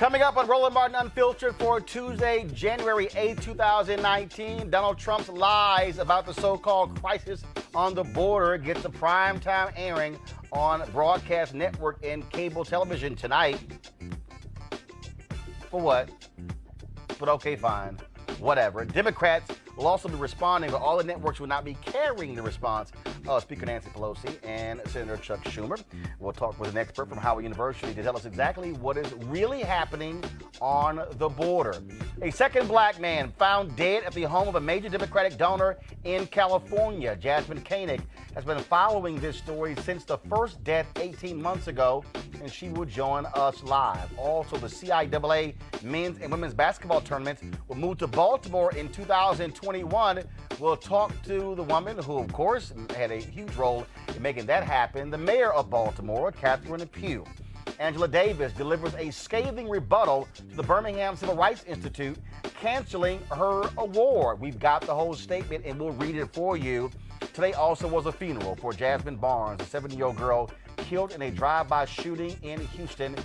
Coming up on Roland Martin Unfiltered for Tuesday, January 8, 2019, Donald Trump's lies about the so-called crisis on the border gets a primetime airing on broadcast network and cable television tonight. For what? But okay, fine. Whatever. Democrats will also be responding, but all the networks will not be carrying the response of Speaker Nancy Pelosi and Senator Chuck Schumer. We'll talk with an expert from Howard University to tell us exactly what is really happening on the border. A second black man found dead at the home of a major Democratic donor in California. Jazmine Barnes has been following this story since the first death 18 months ago, and she will join us live. Also, the CIAA men's and women's basketball tournaments will move to Baltimore in 2021. We'll talk to the woman who, of course, had a huge role in making that happen, the mayor of Baltimore, Catherine Pugh. Angela Davis delivers a scathing rebuttal to the Birmingham Civil Rights Institute, canceling her award. We've got the whole statement, and we'll read it for you. Today also was a funeral for Jazmine Barnes, a 70-year-old girl killed in a drive-by shooting in Houston.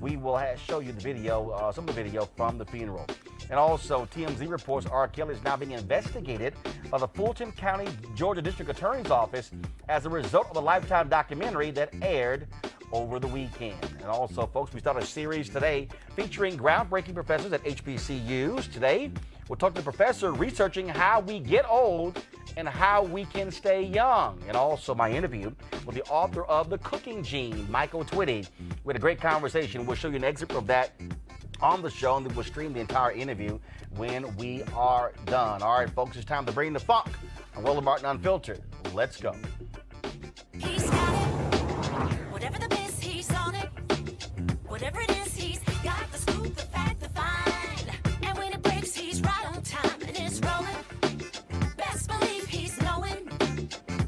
We will show you the video, some of the video from the funeral. And also, TMZ reports R. Kelly is now being investigated by the Fulton County, Georgia District Attorney's Office as a result of a Lifetime documentary that aired over the weekend. And also, folks, we start a series today featuring groundbreaking professors at HBCUs. Today, we'll talk to the professor researching how we get old and how we can stay young. And also my interview with the author of The Cooking Gene, Michael Twitty. We had a great conversation. We'll show you an excerpt of that on the show, and then we'll stream the entire interview when we are done. All right, folks, it's time to bring the funk on Roland Martin Unfiltered. Let's go. He's got it. Whatever the biz, he's on it. Whatever it is, he's got the scoop, the fact, the find. And when it breaks, he's right on time, and it's rolling. Best believe he's knowing.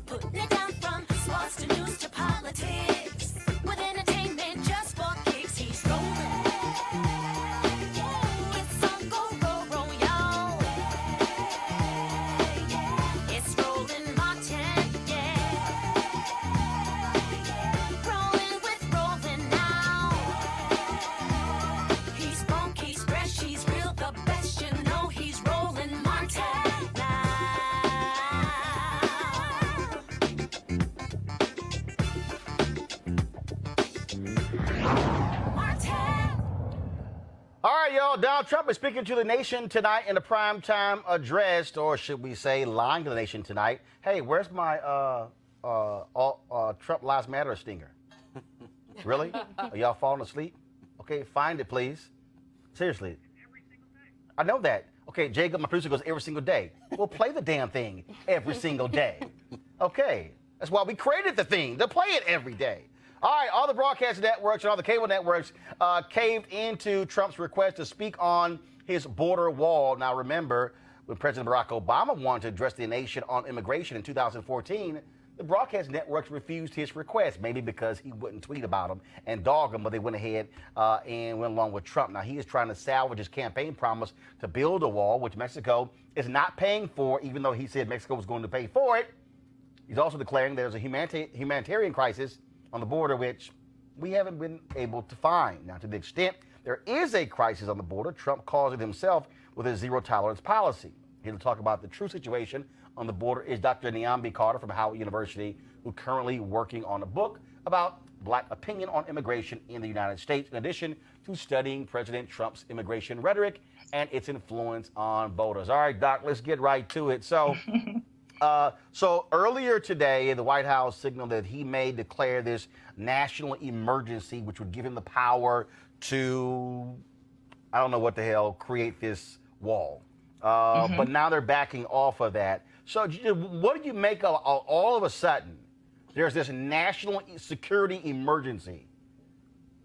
Putting it down from sports to news to politics. With entertainment just for kicks, he's rolling. It's on go, roll, y'all. It's Roland Martin, yeah. Rolling with Roland now. He's funk, he's fresh, he's real, the best, you know he's Roland Martin now. Martin. All right, y'all. Donald Trump is speaking to the nation tonight in a primetime address, or should we say lying to the nation tonight. Hey, where's my Trump Lives Matter stinger? Really? Are y'all falling asleep? Okay, find it, please. Seriously. Every single day. I know that. Okay, Jacob, my producer, goes every single day. We'll play the damn thing every single day. Okay, that's why we created the thing, to play it every day. All right, all the broadcast networks and all the cable networks caved into Trump's request to speak on his border wall. Now, remember, when President Barack Obama wanted to address the nation on immigration in 2014, the broadcast networks refused his request, maybe because he wouldn't tweet about him and dog him, but they went ahead and went along with Trump. Now, he is trying to salvage his campaign promise to build a wall, which Mexico is not paying for, even though he said Mexico was going to pay for it. He's also declaring there's a humanitarian crisis on the border, which we haven't been able to find. Now, to the extent there is a crisis on the border, Trump calls it himself with his zero-tolerance policy. Here to talk about the true situation on the border is Dr. Nyambi Carter from Howard University, who's currently working on a book about black opinion on immigration in the United States, in addition to studying President Trump's immigration rhetoric and its influence on voters. All right, Doc, let's get right to it. So earlier today, the White House signaled that he may declare this national emergency, which would give him the power to, I don't know what the hell, create this wall. But now they're backing off of that. So what do you make of all of a sudden there's this national security emergency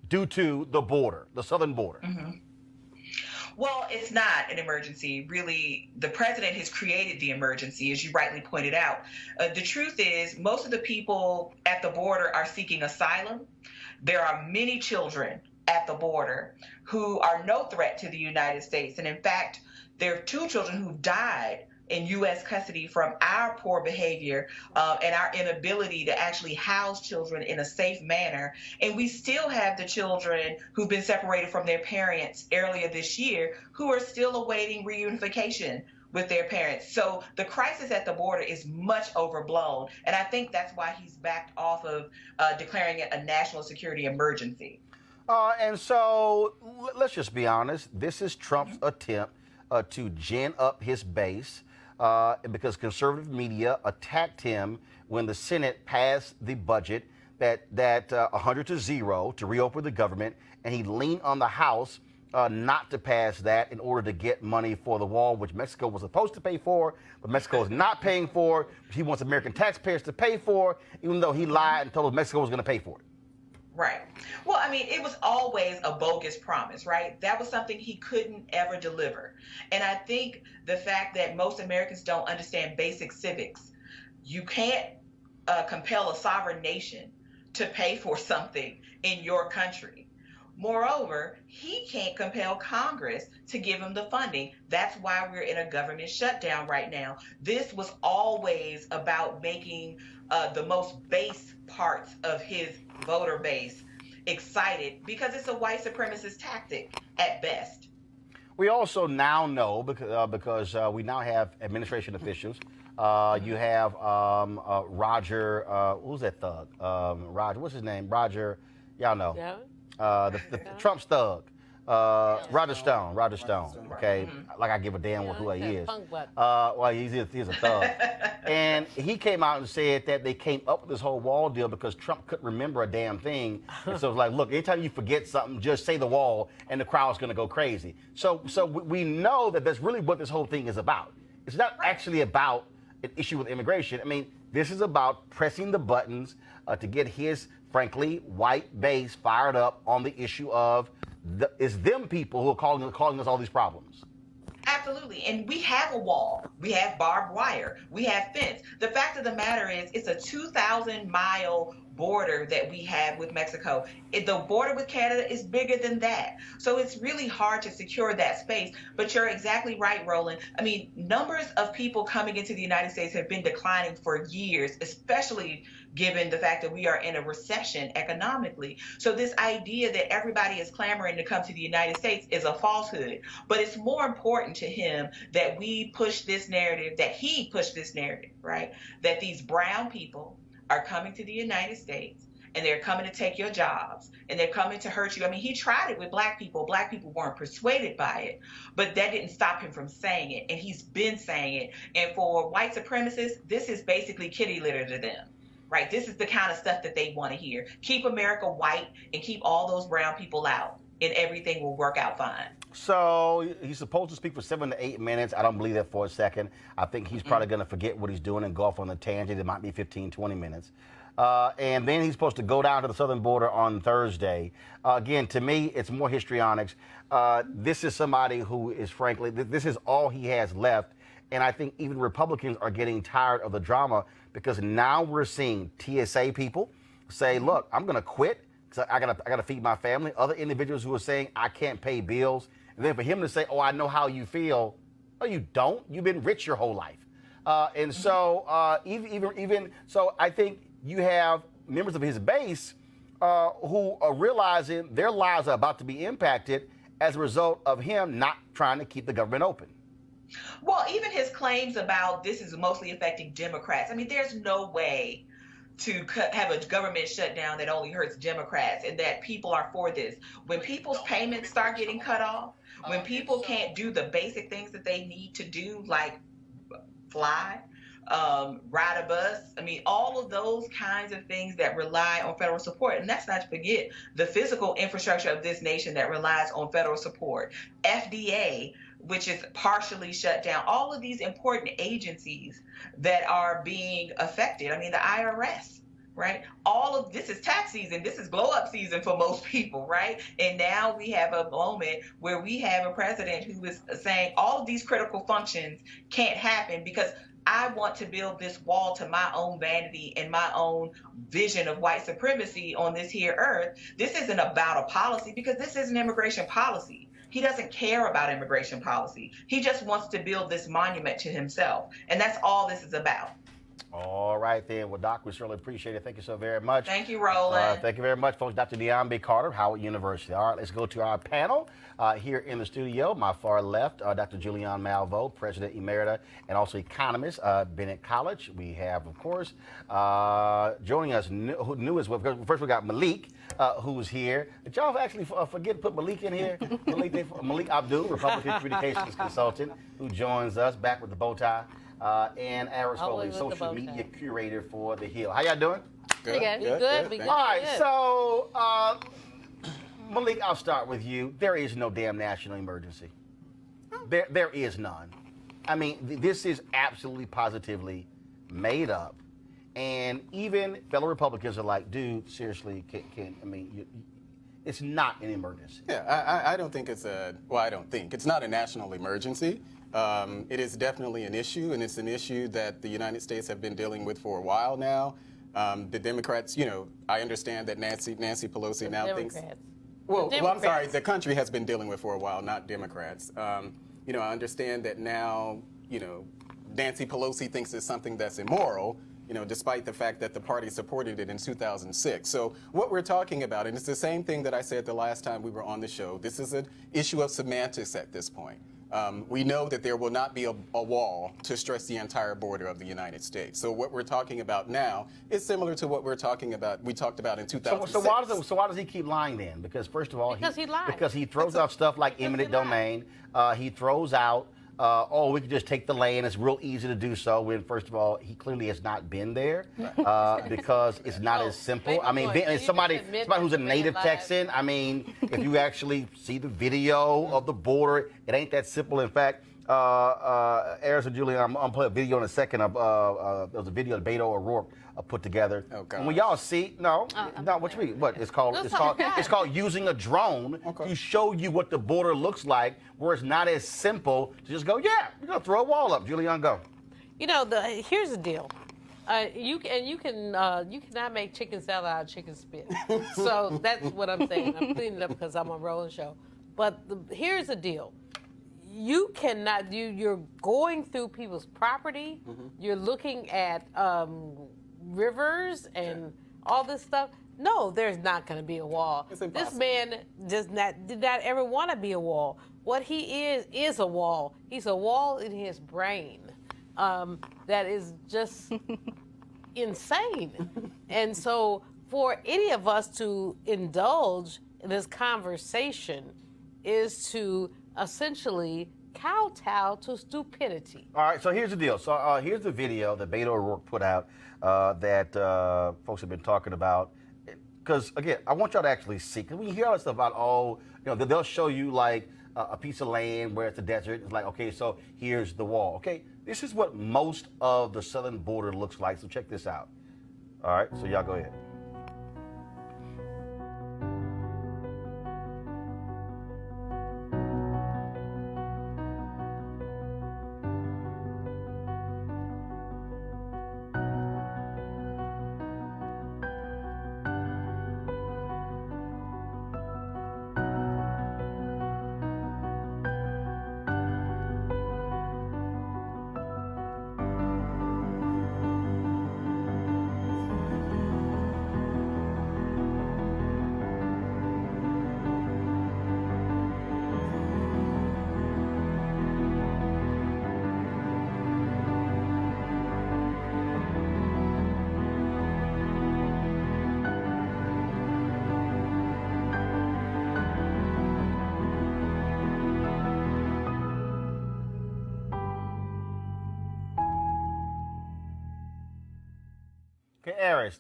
due to the border, the southern border? Well, it's not an emergency. Really, the president has created the emergency, as you rightly pointed out. The truth is, most of the people at the border are seeking asylum. There are many children at the border who are no threat to the United States. And in fact, there are 2 children who died in U.S. custody from our poor behavior and our inability to actually house children in a safe manner. And we still have the children who've been separated from their parents earlier this year who are still awaiting reunification with their parents. So the crisis at the border is much overblown. And I think that's why he's backed off of declaring it a national security emergency. And so let's just be honest. This is Trump's attempt to gin up his base because conservative media attacked him when the Senate passed the budget that 100-0 to reopen the government, and he leaned on the House not to pass that in order to get money for the wall, which Mexico was supposed to pay for, but Mexico is not paying for. He wants American taxpayers to pay for, even though he lied and told us Mexico was going to pay for it. Right. Well, I mean, it was always a bogus promise, right? That was something he couldn't ever deliver. And I think the fact that most Americans don't understand basic civics, you can't compel a sovereign nation to pay for something in your country. Moreover, he can't compel Congress to give him the funding. That's why we're in a government shutdown right now. This was always about making the most base parts of his voter base excited because it's a white supremacist tactic at best. We also now know because we now have administration officials. You have Roger, who's that thug? Roger, what's his name? Roger, y'all know. Yeah. The Trump's thug. Roger Stone. Okay, like I give a damn who he is. Well, he's a thug, and he came out and said that they came up with this whole wall deal because Trump couldn't remember a damn thing. And so it's like, look, anytime you forget something, just say the wall, and the crowd's going to go crazy. So we know that that's really what this whole thing is about. It's not actually about an issue with immigration. I mean, this is about pressing the buttons to get his, frankly, white base fired up on the issue of it's them people who are causing us all these problems. Absolutely. And we have a wall. We have barbed wire. We have fence. The fact of the matter is it's a 2,000-mile border that we have with Mexico. The border with Canada is bigger than that. So it's really hard to secure that space. But you're exactly right, Roland. I mean, numbers of people coming into the United States have been declining for years, especially given the fact that we are in a recession economically. So this idea that everybody is clamoring to come to the United States is a falsehood. But it's more important to him that we push this narrative, that he pushed this narrative, right? That these brown people are coming to the United States and they're coming to take your jobs and they're coming to hurt you. I mean, he tried it with black people. Black people weren't persuaded by it, but that didn't stop him from saying it. And he's been saying it. And for white supremacists, this is basically kitty litter to them. Right? This is the kind of stuff that they want to hear. Keep America white and keep all those brown people out, and everything will work out fine. So he's supposed to speak for 7 to 8 minutes. I don't believe that for a second. I think he's probably going to forget what he's doing and go off on a tangent. It might be 15, 20 minutes. And then he's supposed to go down to the southern border on Thursday. Again, to me, it's more histrionics. This is somebody who is, frankly, this is all he has left. And I think even Republicans are getting tired of the drama because now we're seeing TSA people say, look, I'm going to quit because I got to feed my family. Other individuals who are saying, I can't pay bills. And then for him to say, oh, I know how you feel. No, you don't. You've been rich your whole life. And so even so, I think you have members of his base who are realizing their lives are about to be impacted as a result of him not trying to keep the government open. Well, even his claims about this is mostly affecting Democrats. I mean, there's no way to have a government shutdown that only hurts Democrats and that people are for this. When people's payments start getting cut off, when people can't do the basic things that they need to do, like fly, ride a bus, I mean, all of those kinds of things that rely on federal support. And that's not to forget the physical infrastructure of this nation that relies on federal support. FDA, which is partially shut down, all of these important agencies that are being affected. I mean, the IRS, right? All of this is tax season. This is blow up season for most people, right? And now we have a moment where we have a president who is saying all of these critical functions can't happen because I want to build this wall to my own vanity and my own vision of white supremacy on this here earth. This isn't about a policy because this is an immigration policy. He doesn't care about immigration policy. He just wants to build this monument to himself. And that's all this is about. All right, then. Well, Doc, we certainly appreciate it. Thank you so very much. Thank you, Roland. Thank you very much, folks. Dr. Deon B. Carter, Howard University. All right, let's go to our panel here in the studio. My far left, Dr. Julianne Malveaux, President Emerita and also economist, Bennett College. We have, of course, joining us new as well. First, we got Malik, who's here. Did y'all actually forget to put Malik in here? Malik Abdul, Republican Communications Consultant, who joins us back with the bow tie. And Aris Foley, social media curator for The Hill. How y'all doing? Good. All right, so Malik, I'll start with you. There is no damn national emergency. There is none. I mean, this is absolutely positively made up. And even fellow Republicans are like, dude, seriously, it's not an emergency. Yeah, I don't think it's it's not a national emergency. It is definitely an issue, and it's an issue that the United States have been dealing with for a while now. The Democrats, I understand that Nancy Pelosi now thinks. Well, I'm sorry, the country has been dealing with for a while, not Democrats. I understand that now, Nancy Pelosi thinks it's something that's immoral, despite the fact that the party supported it in 2006. So what we're talking about, and it's the same thing that I said the last time we were on the show, this is an issue of semantics at this point. We know that there will not be a wall to stretch the entire border of the United States. So what we're talking about now is similar to what we talked about in 2006. So why does he keep lying then? Because first of all, he lied. Because he throws out stuff like eminent domain. He throws out, we can just take the land. It's real easy to do so. When first of all, he clearly has not been there because it's not as simple. I mean, somebody who's a native Texan. I mean, if you actually see the video of the border, it ain't that simple. In fact, Aris and Julian, I'm gonna play a video in a second. There was a video that Beto O'Rourke put together. Oh, God. And when y'all see, what you mean? What it's called? It's called using a drone to show you what the border looks like, where it's not as simple to just go, yeah, we're gonna throw a wall up. Julian, go. Here's the deal. You cannot make chicken salad out of chicken spit. So that's what I'm saying. I'm cleaning it up because I'm on Roland show. But here's the deal. You cannot. You're going through people's property. Mm-hmm. You're looking at rivers and all this stuff. No, there's not going to be a wall. This man did not ever want to be a wall. What he is a wall. He's a wall in his brain that is just insane. And so for any of us to indulge in this conversation is to essentially kowtow to stupidity. All right, so here's the deal. So here's the video that Beto O'Rourke put out that folks have been talking about. Because, again, I want y'all to actually see. Because when you hear all this stuff about, they'll show you, like, a piece of land where it's a desert. It's like, okay, so here's the wall. Okay, this is what most of the southern border looks like. So check this out. All right, so y'all go ahead. Okay, Aris,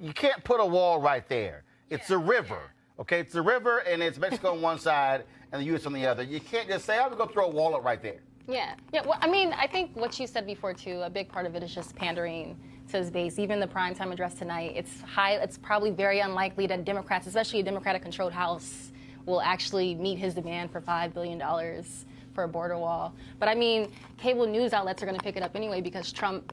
you can't put a wall right there. It's a river, okay? It's a river, and it's Mexico on one side and the U.S. on the other. You can't just say, I'm going to throw a wall up right there. Yeah. Well, I mean, I think what you said before, too, a big part of it is just pandering to his base. Even the primetime address tonight, it's probably very unlikely that Democrats, especially a Democratic-controlled House, will actually meet his demand for $5 billion for a border wall. But, I mean, cable news outlets are going to pick it up anyway because Trump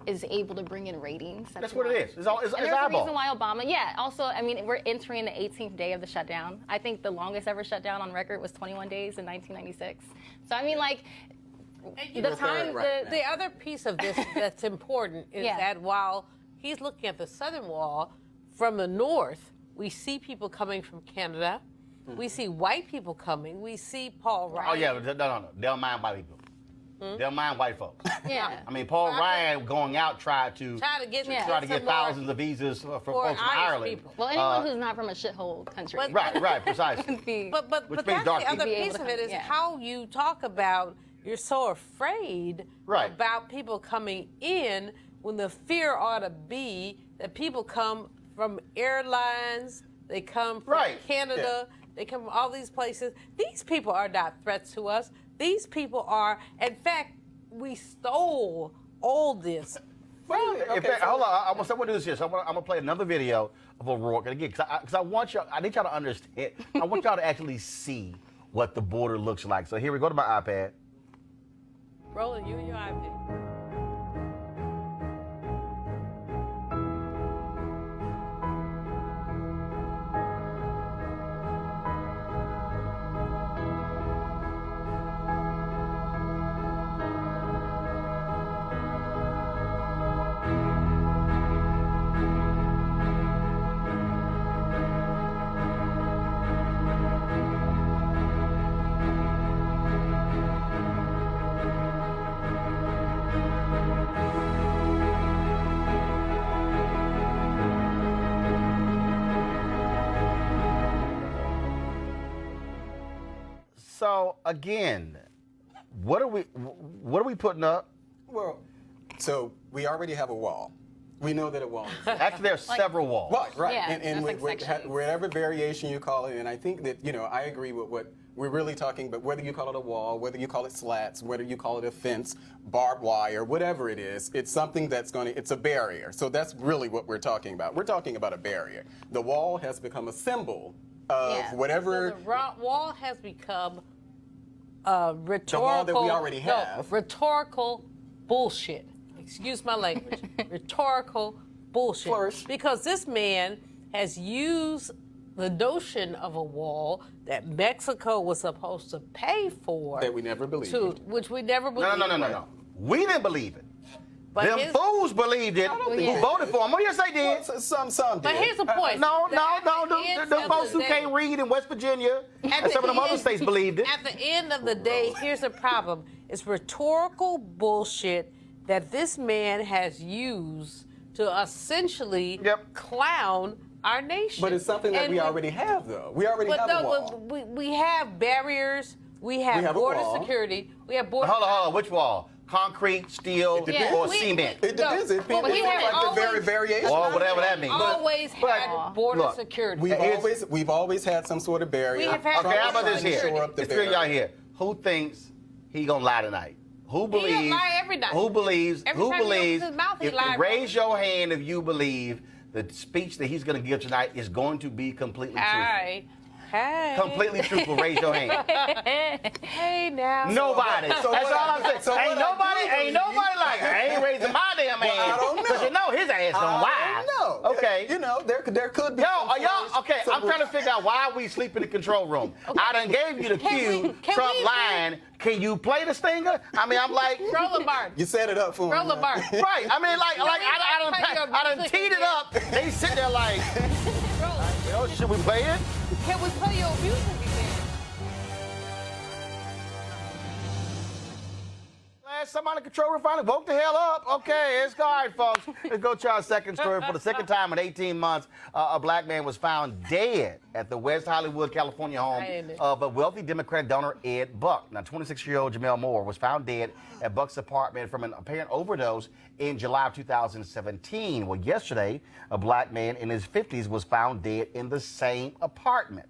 is able to bring in ratings. That's what it is. It's and there's a eyeball. reason why Obama, also, I mean, we're entering the 18th day of the shutdown. I think the longest ever shutdown on record was 21 days in 1996. So, I mean, like, the time, the other piece of this that's important is that while he's looking at the southern wall, from the north, we see people coming from Canada. We see white people coming. We see Paul Ryan. Oh, yeah, no. They don't mind white people. They don't mind white folks. Yeah. I mean, Paul Ryan going out tried to get thousands of visas for folks from Ireland. People. Well, anyone who's not from a shithole country. Right, precisely. But that's the other piece of it is how you talk about you're so afraid about people coming in when the fear ought to be that people come from airlines, they come from Canada, they come from all these places. These people are not threats to us. These people are, in fact, we stole all this. Hold on, I'm gonna do this here. So I'm gonna play another video of O'Rourke, and again, because I want y'all, I need y'all to understand. I want y'all to actually see what the border looks like. So here we go to my iPad. Roland, you and your iPad. So again, what are we putting up? Well, so we already have a wall. We know that a wall is Actually, there are several walls. right. Yeah, and that's like sections. whatever variation you call it, and I think that, I agree with what we're really talking about, whether you call it a wall, whether you call it slats, whether you call it a fence, barbed wire, whatever it is, it's something that's it's a barrier. So that's really what we're talking about. We're talking about a barrier. The wall has become a symbol of whatever. So the wall has become rhetorical. The wall that we already have. No, rhetorical bullshit. Excuse my language. Rhetorical bullshit. Flourish. Because this man has used the notion of a wall that Mexico was supposed to pay for. That we never believed. Which we never believed. No. We didn't believe it. But Them fools believed it who voted for him. Oh, yes, they did. Well, some did. But here's the point. No. The folks who can't read in West Virginia and some of them other states believed it. At the end of the day, here's the problem. It's rhetorical bullshit that this man has used to essentially clown our nation. But it's something that we already have, though. We already have a wall. We have barriers. We have border security. We have border. Hold on. Which wall? Concrete, steel, or cement? It depends. It depends. we have like the very variation. Or whatever that means. Always had border security. We've always had some sort of barrier. We have had Okay, how about this here? Shore up the Let's figure barrier. y'all here. Who thinks he gonna lie tonight? Who believes? He'll lie every night. Who believes? Every Who time he believes? opens his mouth, he If- lies. raise your hand if you believe the speech that he's gonna give tonight is going to be completely truthful. Hey. Completely truthful. Raise your hand. Hey now. Nobody. So That's what all I- I'm saying. so what Ain't I nobody like, I ain't raising my damn hand. I don't know. Because you know his ass gonna lie. No. Okay. There could be. Yo, some are y'all flourish, okay? some I'm trying to figure out why we sleep in the control room. I done gave you the cue. Trump lying. Can you play the stinger? I mean, I'm like, Roland Barnes. You set it up for him. Roland Barnes. right? I mean, I done teed it up. They sit there like, should we play it? Can we play your music again? Somebody control refining. Vote the hell up. Okay, it's all right, folks. Let's go to our second story. For the second time in 18 months, a black man was found dead at the West Hollywood, California home of a wealthy Democratic donor, Ed Buck. Now, 26-year-old Jamel Moore was found dead at Buck's apartment from an apparent overdose in July of 2017. Well, yesterday, a black man in his 50s was found dead in the same apartment.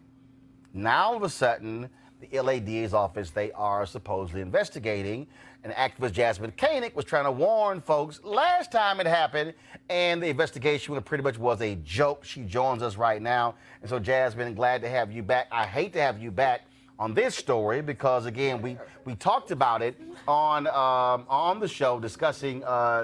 Now, all of a sudden, the LA DA's office, they are supposedly investigating. And activist Jazmine Barnes was trying to warn folks last time it happened, and the investigation pretty much was a joke. She joins us right now. And so, Jazmine, glad to have you back. I hate to have you back on this story because, again, we talked about it on the show discussing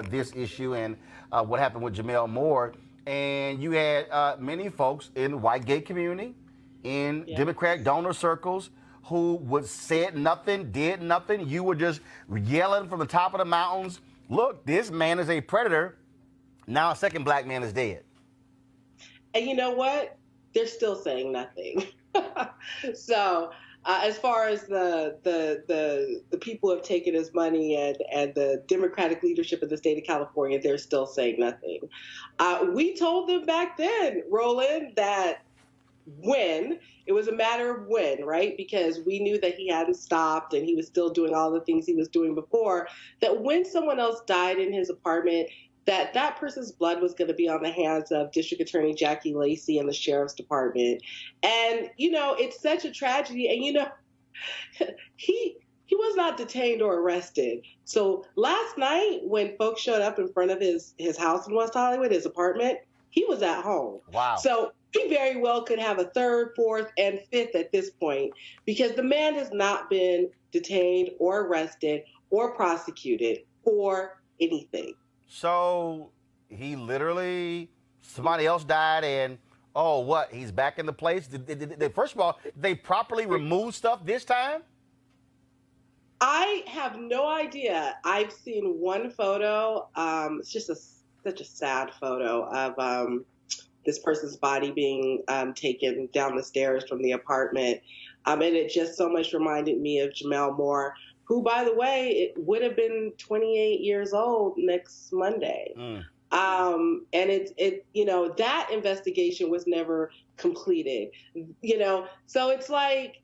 this issue and what happened with Jamel Moore. And you had many folks in the white gay community, in Democratic donor circles, who would said nothing, did nothing. You were just yelling from the top of the mountains, look, this man is a predator. Now a second black man is dead. And you know what? They're still saying nothing. So as far as the people who have taken his money and the Democratic leadership of the state of California, they're still saying nothing. We told them back then, Roland, that when, it was a matter of when, right? Because we knew that he hadn't stopped and he was still doing all the things he was doing before, that when someone else died in his apartment, that person's blood was going to be on the hands of District Attorney Jackie Lacey and the Sheriff's Department. And, you know, it's such a tragedy. And, you know, he was not detained or arrested. So last night when folks showed up in front of his house in West Hollywood, his apartment, he was at home. Wow. So he very well could have a third, fourth, and fifth at this point because the man has not been detained or arrested or prosecuted for anything. So he literally, somebody else died and, oh, what, he's back in the place? First of all, did they properly remove stuff this time? I have no idea. I've seen one photo. It's just such a sad photo of this person's body being taken down the stairs from the apartment. And it just so much reminded me of Jamel Moore, who, by the way, it would have been 28 years old next Monday. And it you know, that investigation was never completed, you know, so it's like,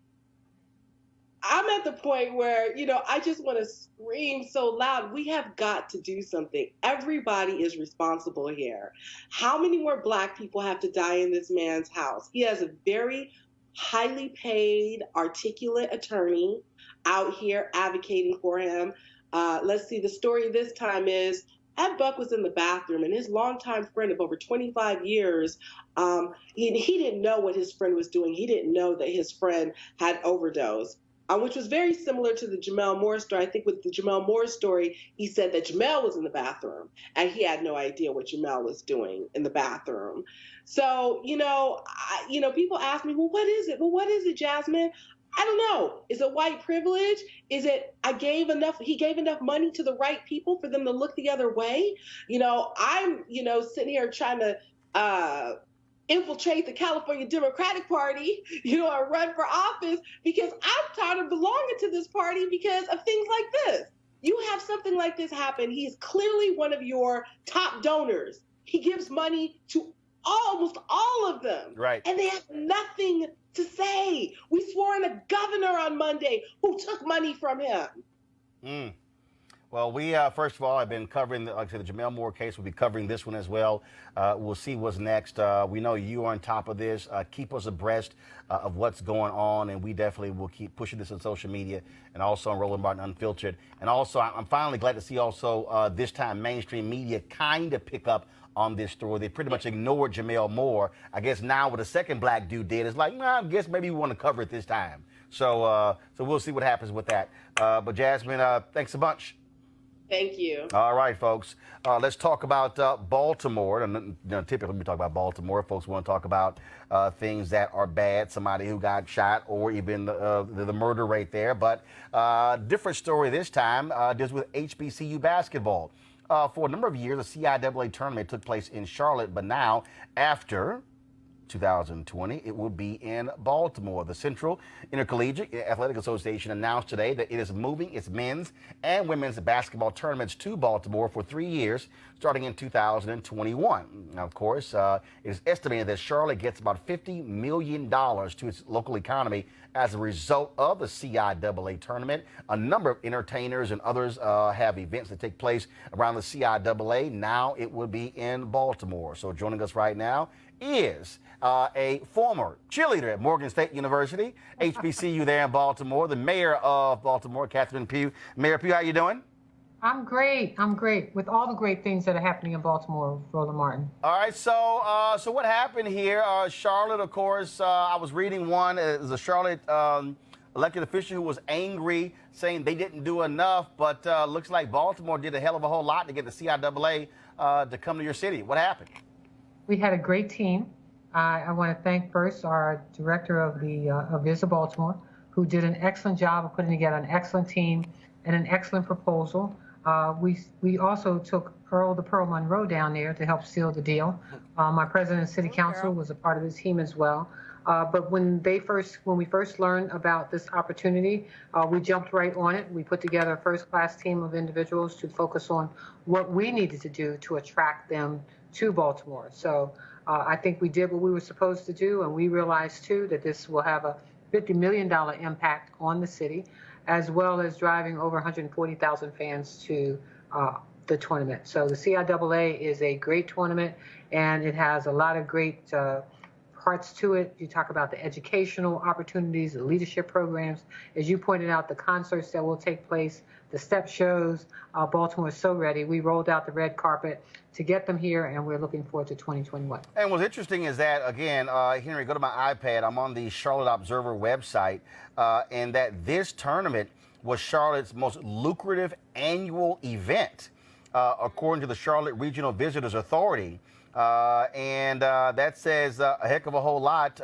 I'm at the point where, you know, I just want to scream so loud. We have got to do something. Everybody is responsible here. How many more black people have to die in this man's house? He has a very highly paid, articulate attorney out here advocating for him. Let's see, the story this time is Ed Buck was in the bathroom and his longtime friend of over 25 years, he didn't know what his friend was doing. He didn't know that his friend had overdosed. Which was very similar to the Jamel Moore story. I think with the Jamel Moore story, he said that Jamel was in the bathroom and he had no idea what Jamel was doing in the bathroom. So, you know, people ask me, well, what is it? Well, what is it, Jazmine? I don't know. Is it white privilege? Is it he gave enough money to the right people for them to look the other way? You know, I'm, you know, sitting here trying to infiltrate the California Democratic Party, you know, or run for office because I'm tired of belonging to this party because of things like this. You have something like this happen. He's clearly one of your top donors. He gives money to almost all of them. Right. And they have nothing to say. We swore in a governor on Monday who took money from him. Well, we, first of all, have been covering, like I said, the Jamel Moore case. We'll be covering this one as well. We'll see what's next. We know you are on top of this. Keep us abreast of what's going on, and we definitely will keep pushing this on social media and also on Roland Martin Unfiltered. And also, I'm finally glad to see also this time mainstream media kind of pick up on this story. They pretty much ignored Jamel Moore. I guess now what a second black dude did, it's like, I guess maybe we want to cover it this time. So we'll see what happens with that. But Jazmine, thanks a bunch. Thank you. All right, folks. Let's talk about Baltimore. And, typically we talk about Baltimore. Folks want to talk about things that are bad, somebody who got shot or even the murder rate there. But different story this time deals with HBCU basketball. For a number of years, a CIAA tournament took place in Charlotte, but now, after 2020, it will be in Baltimore. The Central Intercollegiate Athletic Association announced today that it is moving its men's and women's basketball tournaments to Baltimore for 3 years, starting in 2021. Now, of course, it is estimated that Charlotte gets about $50 million to its local economy as a result of the CIAA tournament. A number of entertainers and others have events that take place around the CIAA. Now it will be in Baltimore. So joining us right now is a former cheerleader at Morgan State University, HBCU there in Baltimore, the mayor of Baltimore, Catherine Pugh. Mayor Pugh, how you doing? I'm great. I'm great with all the great things that are happening in Baltimore, Roland Martin. All right, so what happened here? Charlotte, of course, I was reading one. It was a Charlotte elected official who was angry, saying they didn't do enough, but looks like Baltimore did a hell of a whole lot to get the CIAA to come to your city. What happened? We had a great team. I want to thank first our director of Visit Baltimore, who did an excellent job of putting together an excellent team and an excellent proposal. We also took Earl the Pearl Monroe down there to help seal the deal. My president of city council was a part of the team as well. But when we first learned about this opportunity, we jumped right on it. We put together a first-class team of individuals to focus on what we needed to do to attract them to Baltimore. So I think we did what we were supposed to do, and we realized too that this will have a $50 million impact on the city, as well as driving over 140,000 fans to the tournament. So the CIAA is a great tournament, and it has a lot of great parts to it. You talk about the educational opportunities, the leadership programs. As you pointed out, the concerts that will take place, the step shows. Baltimore is so ready. We rolled out the red carpet to get them here, and we're looking forward to 2021. And what's interesting is that, again, Henry, go to my iPad. I'm on the Charlotte Observer website, and that this tournament was Charlotte's most lucrative annual event, according to the Charlotte Regional Visitors Authority. And that says a heck of a whole lot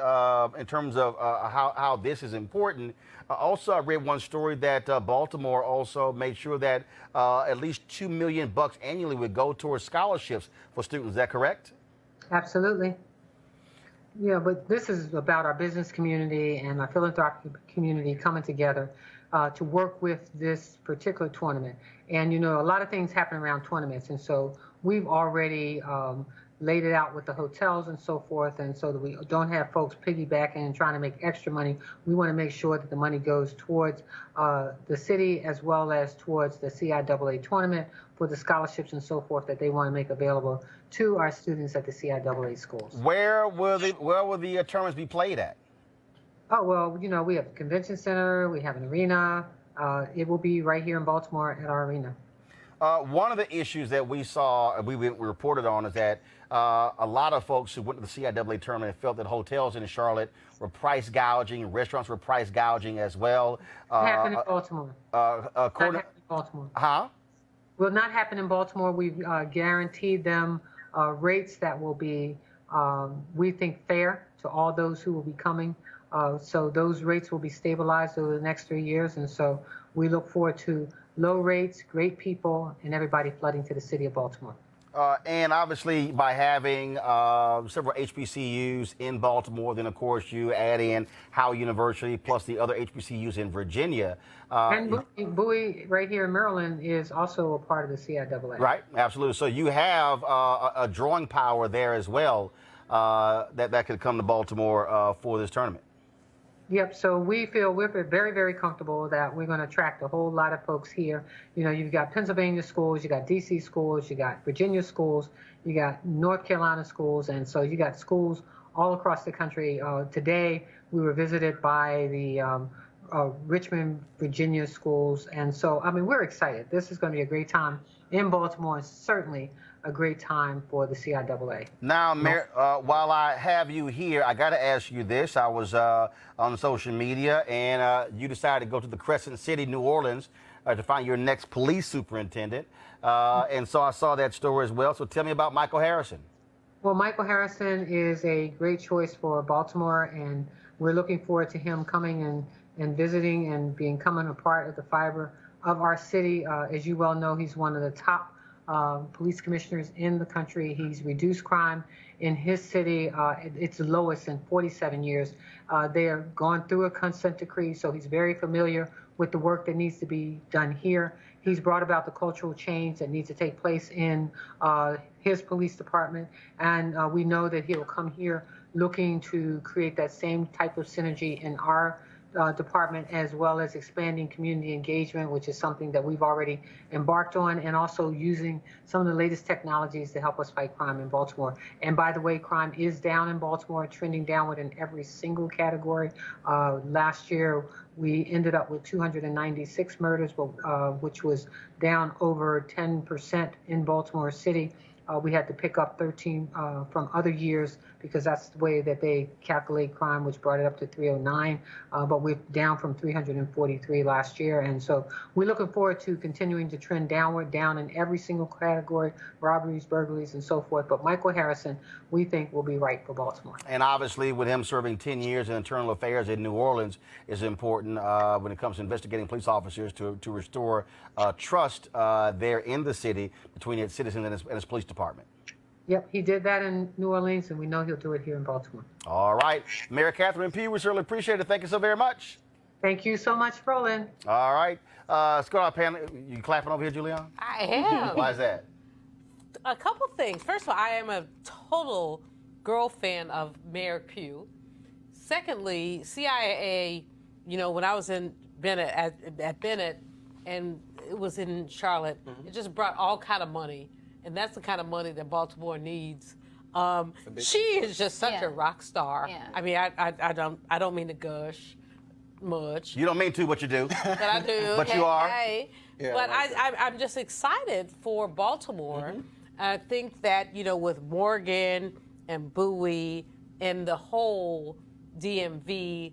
in terms of how this is important. Also, I read one story that Baltimore also made sure that at least $2 million annually would go towards scholarships for students. Is that correct? Absolutely. Yeah, but this is about our business community and our philanthropic community coming together to work with this particular tournament. And, you know, a lot of things happen around tournaments. And so we've already laid it out with the hotels and so forth, and so that we don't have folks piggybacking and trying to make extra money. We want to make sure that the money goes towards the city as well as towards the CIAA tournament for the scholarships and so forth that they want to make available to our students at the CIAA schools. Where will the tournaments be played at? Oh, well, you know, we have a convention center, we have an arena. It will be right here in Baltimore at our arena. One of the issues that we saw, we reported on, is that a lot of folks who went to the CIAA tournament felt that hotels in Charlotte were price gouging, restaurants were price gouging as well. Happened in Baltimore. Not happen in Baltimore. Huh? Will not happen in Baltimore. We've guaranteed them rates that will be, we think, fair to all those who will be coming. So those rates will be stabilized over the next 3 years, and so we look forward to low rates, great people, and everybody flooding to the city of Baltimore. And obviously, by having several HBCUs in Baltimore, then of course you add in Howard University plus the other HBCUs in Virginia. And Bowie, right here in Maryland, is also a part of the CIAA. Right, absolutely. So you have a drawing power there as well that could come to Baltimore for this tournament. Yep, so we're very, very comfortable that we're going to attract a whole lot of folks here. You know, you've got Pennsylvania schools, you got DC schools, you got Virginia schools, you got North Carolina schools, and so you got schools all across the country. Today, we were visited by the Richmond, Virginia schools, and so, I mean, we're excited. This is going to be a great time in Baltimore, and certainly a great time for the CIAA. Now, while I have you here, I got to ask you this. I was on social media, and you decided to go to the Crescent City, New Orleans, to find your next police superintendent. And so I saw that story as well. So tell me about Michael Harrison. Well, Michael Harrison is a great choice for Baltimore, and we're looking forward to him coming and visiting and becoming a part of the fiber of our city. As you well know, he's one of the top police commissioners in the country. He's reduced crime in his city. It's the lowest in 47 years. They are gone through a consent decree, so he's very familiar with the work that needs to be done here. He's brought about the cultural change that needs to take place in his police department, and we know that he'll come here looking to create that same type of synergy in our department, as well as expanding community engagement, which is something that we've already embarked on, and also using some of the latest technologies to help us fight crime in Baltimore. And by the way, crime is down in Baltimore, trending downward in every single category. Last year, we ended up with 296 murders, which was down over 10% in Baltimore City. We had to pick up 13 from other years because that's the way that they calculate crime, which brought it up to 309. But we're down from 343 last year. And so we're looking forward to continuing to trend downward, down in every single category, robberies, burglaries, and so forth. But Michael Harrison, we think, will be right for Baltimore. And obviously, with him serving 10 years in internal affairs in New Orleans is important when it comes to investigating police officers to restore trust there in the city between its citizens and its police department. Yep, he did that in New Orleans, and we know he'll do it here in Baltimore. All right. Mayor Catherine Pugh, we certainly appreciate it. Thank you so very much. Thank you so much, Roland. All right. Let's go to our panel. You clapping over here, Julian? I am. Why is that? A couple things. First of all, I am a total girl fan of Mayor Pugh. Secondly, CIA, you know, when I was in Bennett, at Bennett, and it was in Charlotte, it just brought all kind of money. And that's the kind of money that Baltimore needs. She is just such a rock star. Yeah. I mean, I don't mean to gush much. You don't mean to, but you do. But I do. But you are. Hey. Yeah, But right. I'm just excited for Baltimore. I think that, you know, with Morgan and Bowie and the whole DMV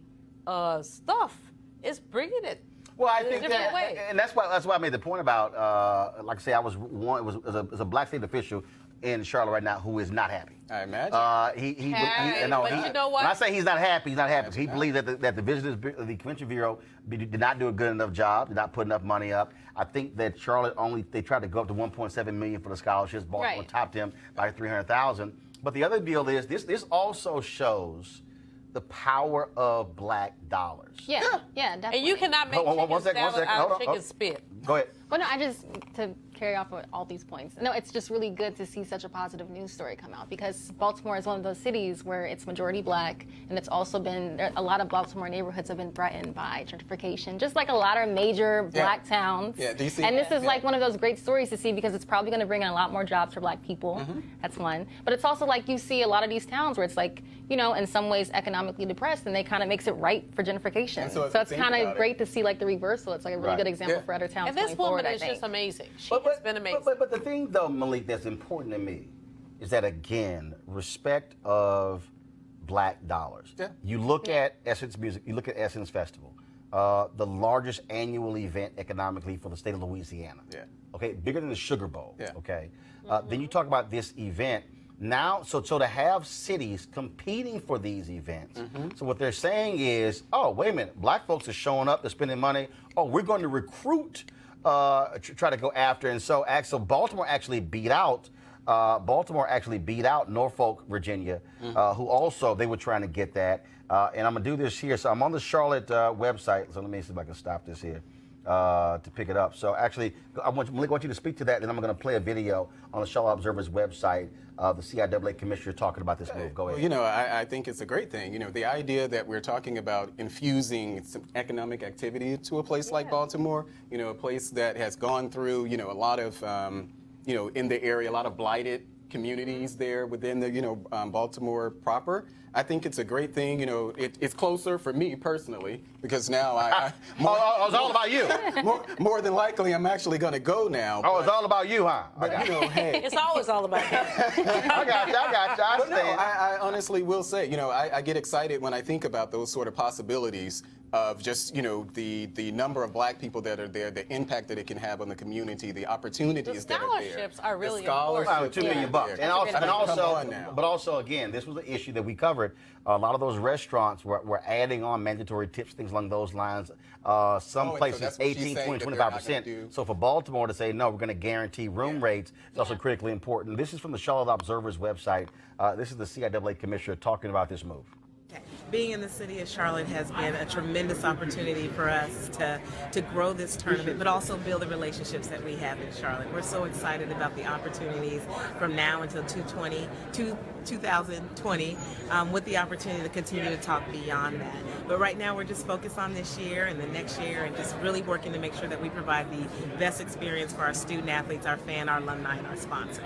stuff, it's bringing it. Well, I in a think different that, way. and that's why I made the point about, like I say, I was a black state official in Charlotte right now who is not happy. I imagine. But you know what? When I say he's not happy, he's not happy. He believes that the Convention Bureau did not do a good enough job, did not put enough money up. I think that Charlotte they tried to go up to 1.7 million for the scholarships. Baltimore topped him by 300,000. But the other deal is this also shows the power of black dollars. Yeah, definitely. And you cannot make chicken salad out of chicken spit. Go ahead. Well, no, to carry off with all these points. No, it's just really good to see such a positive news story come out because Baltimore is one of those cities where it's majority black, and it's also been, a lot of Baltimore neighborhoods have been threatened by gentrification, just like a lot of major black towns. Yeah, DC. And this is like one of those great stories to see because it's probably going to bring in a lot more jobs for black people. That's one. But it's also like you see a lot of these towns where it's like, you know, in some ways economically depressed, and they kind of makes it right for gentrification. So it's kind of great to see like the reversal. It's like a really good example for other towns And this going forward, woman I is think. just amazing. She has been amazing. But the thing, though, Malik, that's important to me is that, again, respect of black dollars. Yeah. You look at Essence Music, you look at Essence Festival, the largest annual event economically for the state of Louisiana. Yeah. Okay, bigger than the Sugar Bowl. Yeah. Okay. Then you talk about this event. Now, so to have cities competing for these events, so what they're saying is, oh, wait a minute, black folks are showing up, they're spending money. Oh, we're going to recruit, try to go after, and so Baltimore actually beat out Norfolk, Virginia, who also they were trying to get that. And I'm gonna do this here. So I'm on the Charlotte website. So let me see if I can stop this here. To pick it up. So actually, I want you to speak to that, and I'm going to play a video on the Charlotte Observer's website of the CIAA commissioner talking about this move. Go ahead. Well, you know, I think it's a great thing. You know, the idea that we're talking about infusing some economic activity to a place like Baltimore, you know, a place that has gone through, you know, a lot of, you know, in the area, a lot of blighted communities there within the, you know, Baltimore proper. I think it's a great thing. You know, it's closer for me personally because now it's all about you. More than likely, I'm actually going to go now. Oh, it's all about you, huh? But you know, hey, It's always all about that. I got you. I but no, understand. I honestly will say, you know, I get excited when I think about those sort of possibilities of just, you know, the number of black people that are there, the impact that it can have on the the the opportunities that are there. scholarships are really The scholarships $2 million bucks. are And there. also, but also, again, this was the issue that we covered. A lot of those restaurants were adding on mandatory tips, things along those lines. Some so places that's what she's 18, saying 20, that they're not gonna 25%. do. So for Baltimore to say, no, we're going to guarantee room rates is also critically important. This is from the Charlotte Observer's website. This is the CIAA commissioner talking about this move. Being in the city of Charlotte has been a tremendous opportunity for us to grow this tournament, but also build the relationships that we have in Charlotte. We're so excited about the opportunities from now until 2020 with the opportunity to continue to talk beyond that. But right now we're just focused on this year and the next year and just really working to make sure that we provide the best experience for our student athletes, our fan, our alumni, and our sponsors.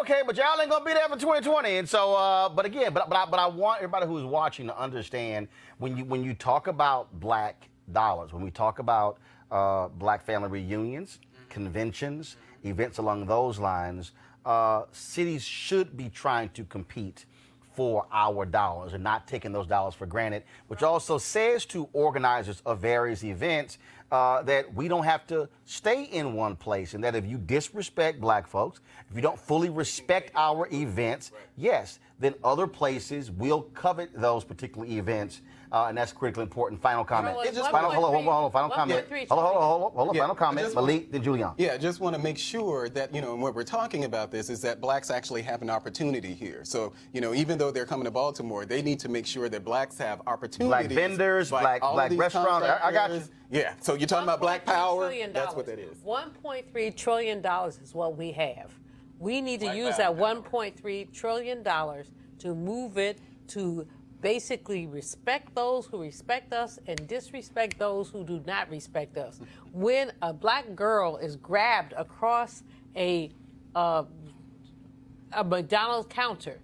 Okay, but y'all ain't gonna be there for 2020, and so, but I want everybody who's watching to understand when you talk about black dollars, when we talk about black family reunions, conventions, events along those lines, cities should be trying to compete for our dollars and not taking those dollars for granted, which also says to organizers of various events that we don't have to stay in one place, and that if you disrespect black folks, if you don't fully respect our events, yes, then other places will covet those particular events, and that's critically important. Final comment. Hold on, Hold on. Final comment. Hold on. Yeah, Final comment. Malik, then Julian. Yeah, I just want to make sure that, when we're talking about this is that blacks actually have an opportunity here. So, even though they're coming to Baltimore, they need to make sure that blacks have opportunities. Black vendors, like black restaurants. I got you. Yeah, so you're talking about black power. $1.3 trillion. That's what that is. $1.3 trillion is what we have. We need to use that $1.3 trillion to move it to basically respect those who respect us and disrespect those who do not respect us. When a black girl is grabbed across a McDonald's counter,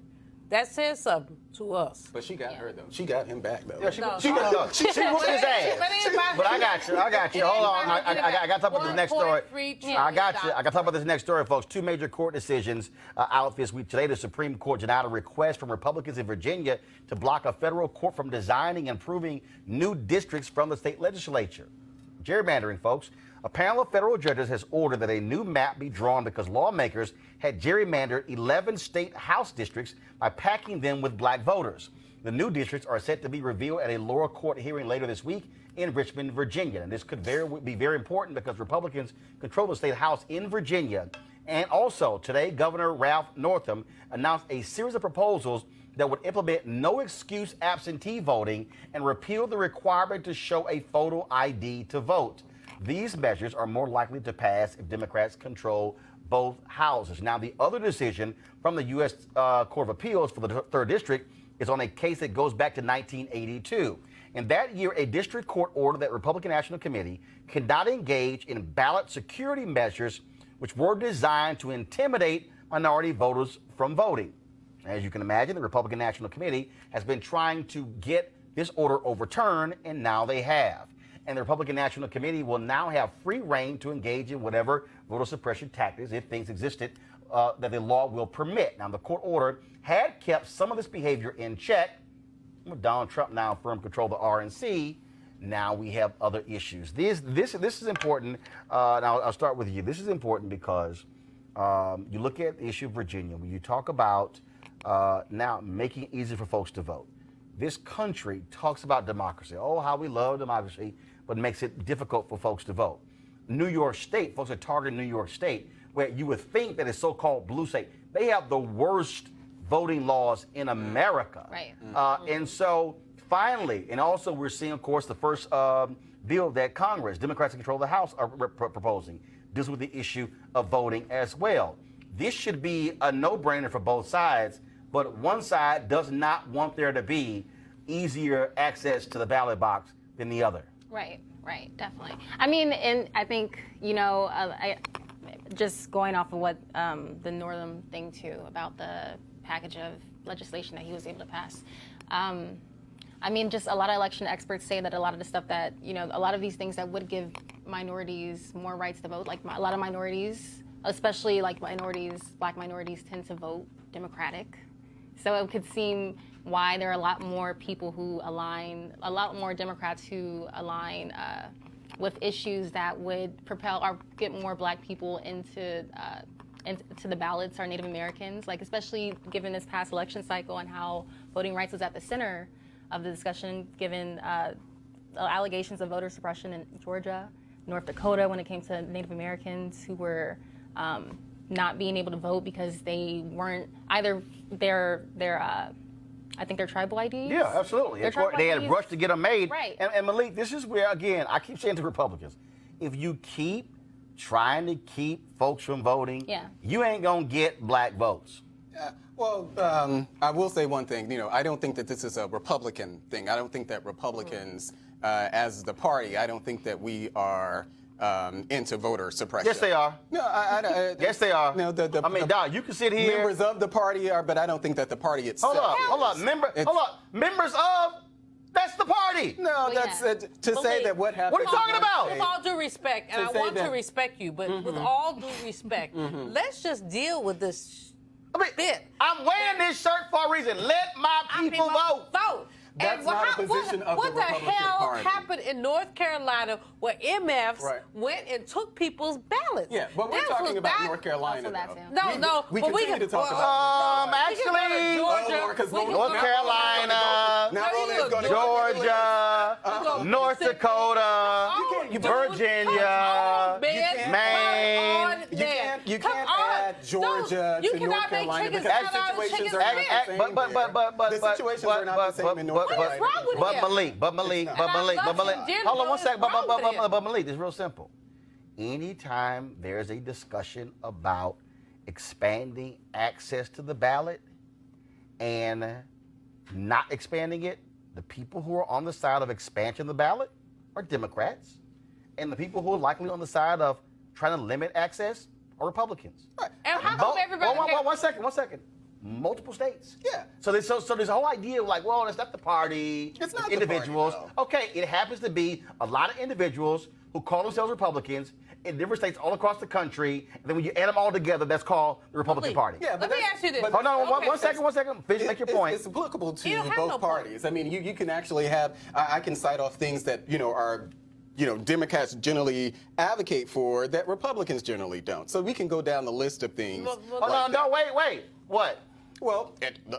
that says something to us. But she got her, though. She got him back, though. Yeah, she whooped his ass. But I got you. Hold on. I got to talk about this next story. I got to talk about this next story, folks. Two major court decisions out this week. Today, the Supreme Court denied a request from Republicans in Virginia to block a federal court from designing and approving new districts from the state legislature. Gerrymandering, folks. A panel of federal judges has ordered that a new map be drawn because lawmakers had gerrymandered 11 state House districts by packing them with black voters. The new districts are set to be revealed at a lower court hearing later this week in Richmond, Virginia. And this could be very important because Republicans control the state House in Virginia. And also, today, Governor Ralph Northam announced a series of proposals that would implement no excuse absentee voting and repeal the requirement to show a photo ID to vote. These measures are more likely to pass if Democrats control both houses. Now, the other decision from the U.S. Court of Appeals for the 3rd District is on a case that goes back to 1982. In that year, a district court ordered that Republican National Committee cannot engage in ballot security measures which were designed to intimidate minority voters from voting. As you can imagine, the Republican National Committee has been trying to get this order overturned, and now they have. And the Republican National Committee will now have free rein to engage in whatever voter suppression tactics, if things existed, that the law will permit. Now, the court order had kept some of this behavior in check. With Donald Trump now in firm control of the RNC, now we have other issues. This is important. Now, I'll start with you. This is important because you look at the issue of Virginia, when you talk about now making it easier for folks to vote. This country talks about democracy. Oh, how we love democracy, but makes it difficult for folks to vote. New York State, folks are targeting New York State, where you would think that it's so-called blue state. They have the worst voting laws in America. Right. And so finally, and also we're seeing, of course, the first bill that Congress, Democrats in control of the House, are proposing, deals with the issue of voting as well. This should be a no-brainer for both sides, but one side does not want there to be easier access to the ballot box than the other. Right, definitely. I mean, and I think, just going off of what the Northam thing too, about the package of legislation that he was able to pass. I mean, just a lot of election experts say that a lot of the stuff that, a lot of these things that would give minorities more rights to vote, like a lot of minorities, especially like black minorities tend to vote Democratic. So it could seem why there are a lot more people who align, a lot more Democrats who align with issues that would propel or get more black people into the ballots are Native Americans, like especially given this past election cycle and how voting rights was at the center of the discussion, given allegations of voter suppression in Georgia, North Dakota, when it came to Native Americans who were not being able to vote because they weren't either their I think their tribal IDs. Yeah, absolutely. They had a rush to get them made. Right. And Malik, this is where, again, I keep saying to Republicans, if you keep trying to keep folks from voting, you ain't going to get black votes. I will say one thing. I don't think that this is a Republican thing. I don't think that Republicans, as the party, I don't think that we are into voter suppression. Yes, they are. No, yes, they are. No, Doc, you can sit here. Members of the party are, but I don't think that the party itself. Hold up. Members of That's the party. No, Well, that's yeah. to say that what happened. What are you talking about? With all due respect, and To I say want to that- respect you, but with all due respect, let's just deal with this I mean, bit. I'm wearing this shirt for a reason. Let my people vote. Vote. That's And not a what- position of the what the Republican hell Party. happened in North Carolina where MFs Right. went and took people's ballots? Yeah, but we're This talking was about back- North Carolina. Also that though. too. No, We but we continue can- to talk well, about North Carolina. Actually, Lord, 'cause we can North go to Carolina, Now No, Roland you is going to go Georgia, North Dakota, Virginia, You can't add Georgia to North Carolina because the situations are not the same. The situations are not the same in North Carolina. What's wrong with But him? Malik, hold on one second. What's wrong with him? But Malik, it's real simple. Anytime there's a discussion about expanding access to the ballot and not expanding it, the people who are on the side of expansion of the ballot are Democrats, and the people who are likely on the side of trying to limit access are Republicans. And how come everybody? One second. Multiple states. Yeah. So there's a whole idea of like, well, it's not the party. It's not the individuals. party, no. Okay, it happens to be a lot of individuals who call themselves Republicans in different states all across the country. And then when you add them all together, that's called the Republican Party. Yeah, Let but me that's- ask you this. but- Hold on, Okay. one second. Finish, make your point. It's applicable You to don't have both no party. parties. I mean, you can actually have. I can cite off things that are. Democrats generally advocate for that Republicans generally don't. So we can go down the list of things. Wait. What? Well,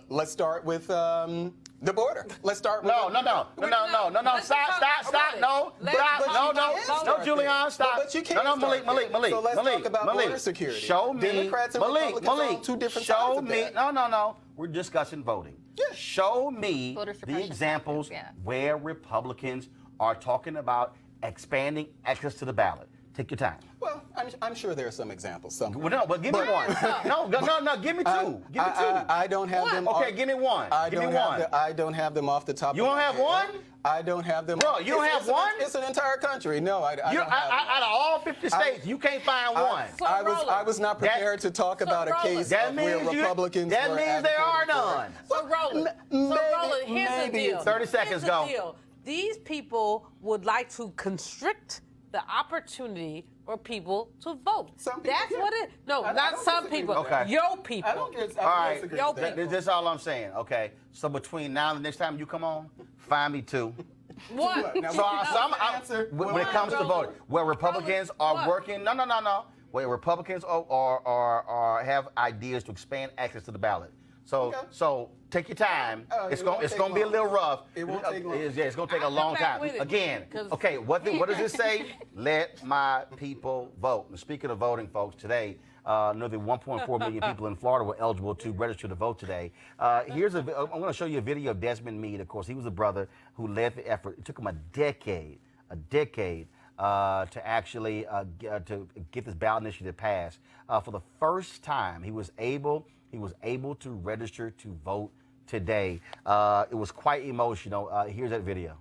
let's start with the border. Let's start with No. Let's Stop. talk about it. No, Let's stop. talk No, about it. no, Julian, stop. But you can't No, start Malik. there. So let's talk about Malik. border security. Show me. Democrats and Republicans are on two different sides Show of me. that. No. We're discussing voting. Yeah. Show me Voter the suppression examples tactics, yeah. where Republicans are talking about expanding access to the ballot. Take your time. Well, I'm sure there are some examples. Well, no, but give me one. No, give me two. Give me two. I don't have them. Okay, give me one. Give me one. I don't have them off the top. You of don't my have head. one? I don't have them. Bro, you don't have one? It's an entire country. No, I don't have them. Out of all 50 states, you can't find one. So, I Roland, was not prepared to talk about a Roland, case That of where means Republicans. that were means there are advocating for- none. So Roland, here's the maybe deal. 30 seconds, Here's the go. deal. These people would like to constrict the opportunity for people to vote. Some people, That's yeah. what it. No, I not don't some disagree people. with that. Okay. Your people. I don't All right, disagree Yo, with that. people. This is all I'm saying. Okay, so between now and the next time you come on, find me two. What? Now, So answer. when it comes to voting, where Republicans are What? working, no. Where Republicans are have ideas to expand access to the ballot. So take your time. Oh, It's it won't take gonna be a long. little rough. It won't take long. It's gonna take a I'll long come back time. with it, Again, 'cause- okay. What does it say? Let my people vote. And speaking of voting, folks, today. Nearly 1.4 million people in Florida were eligible to register to vote today. I'm going to show you a video of Desmond Meade. Of course, he was a brother who led the effort. It took him a decade to actually to get this ballot initiative passed. For the first time, he was able to register to vote today. It was quite emotional. Here's that video.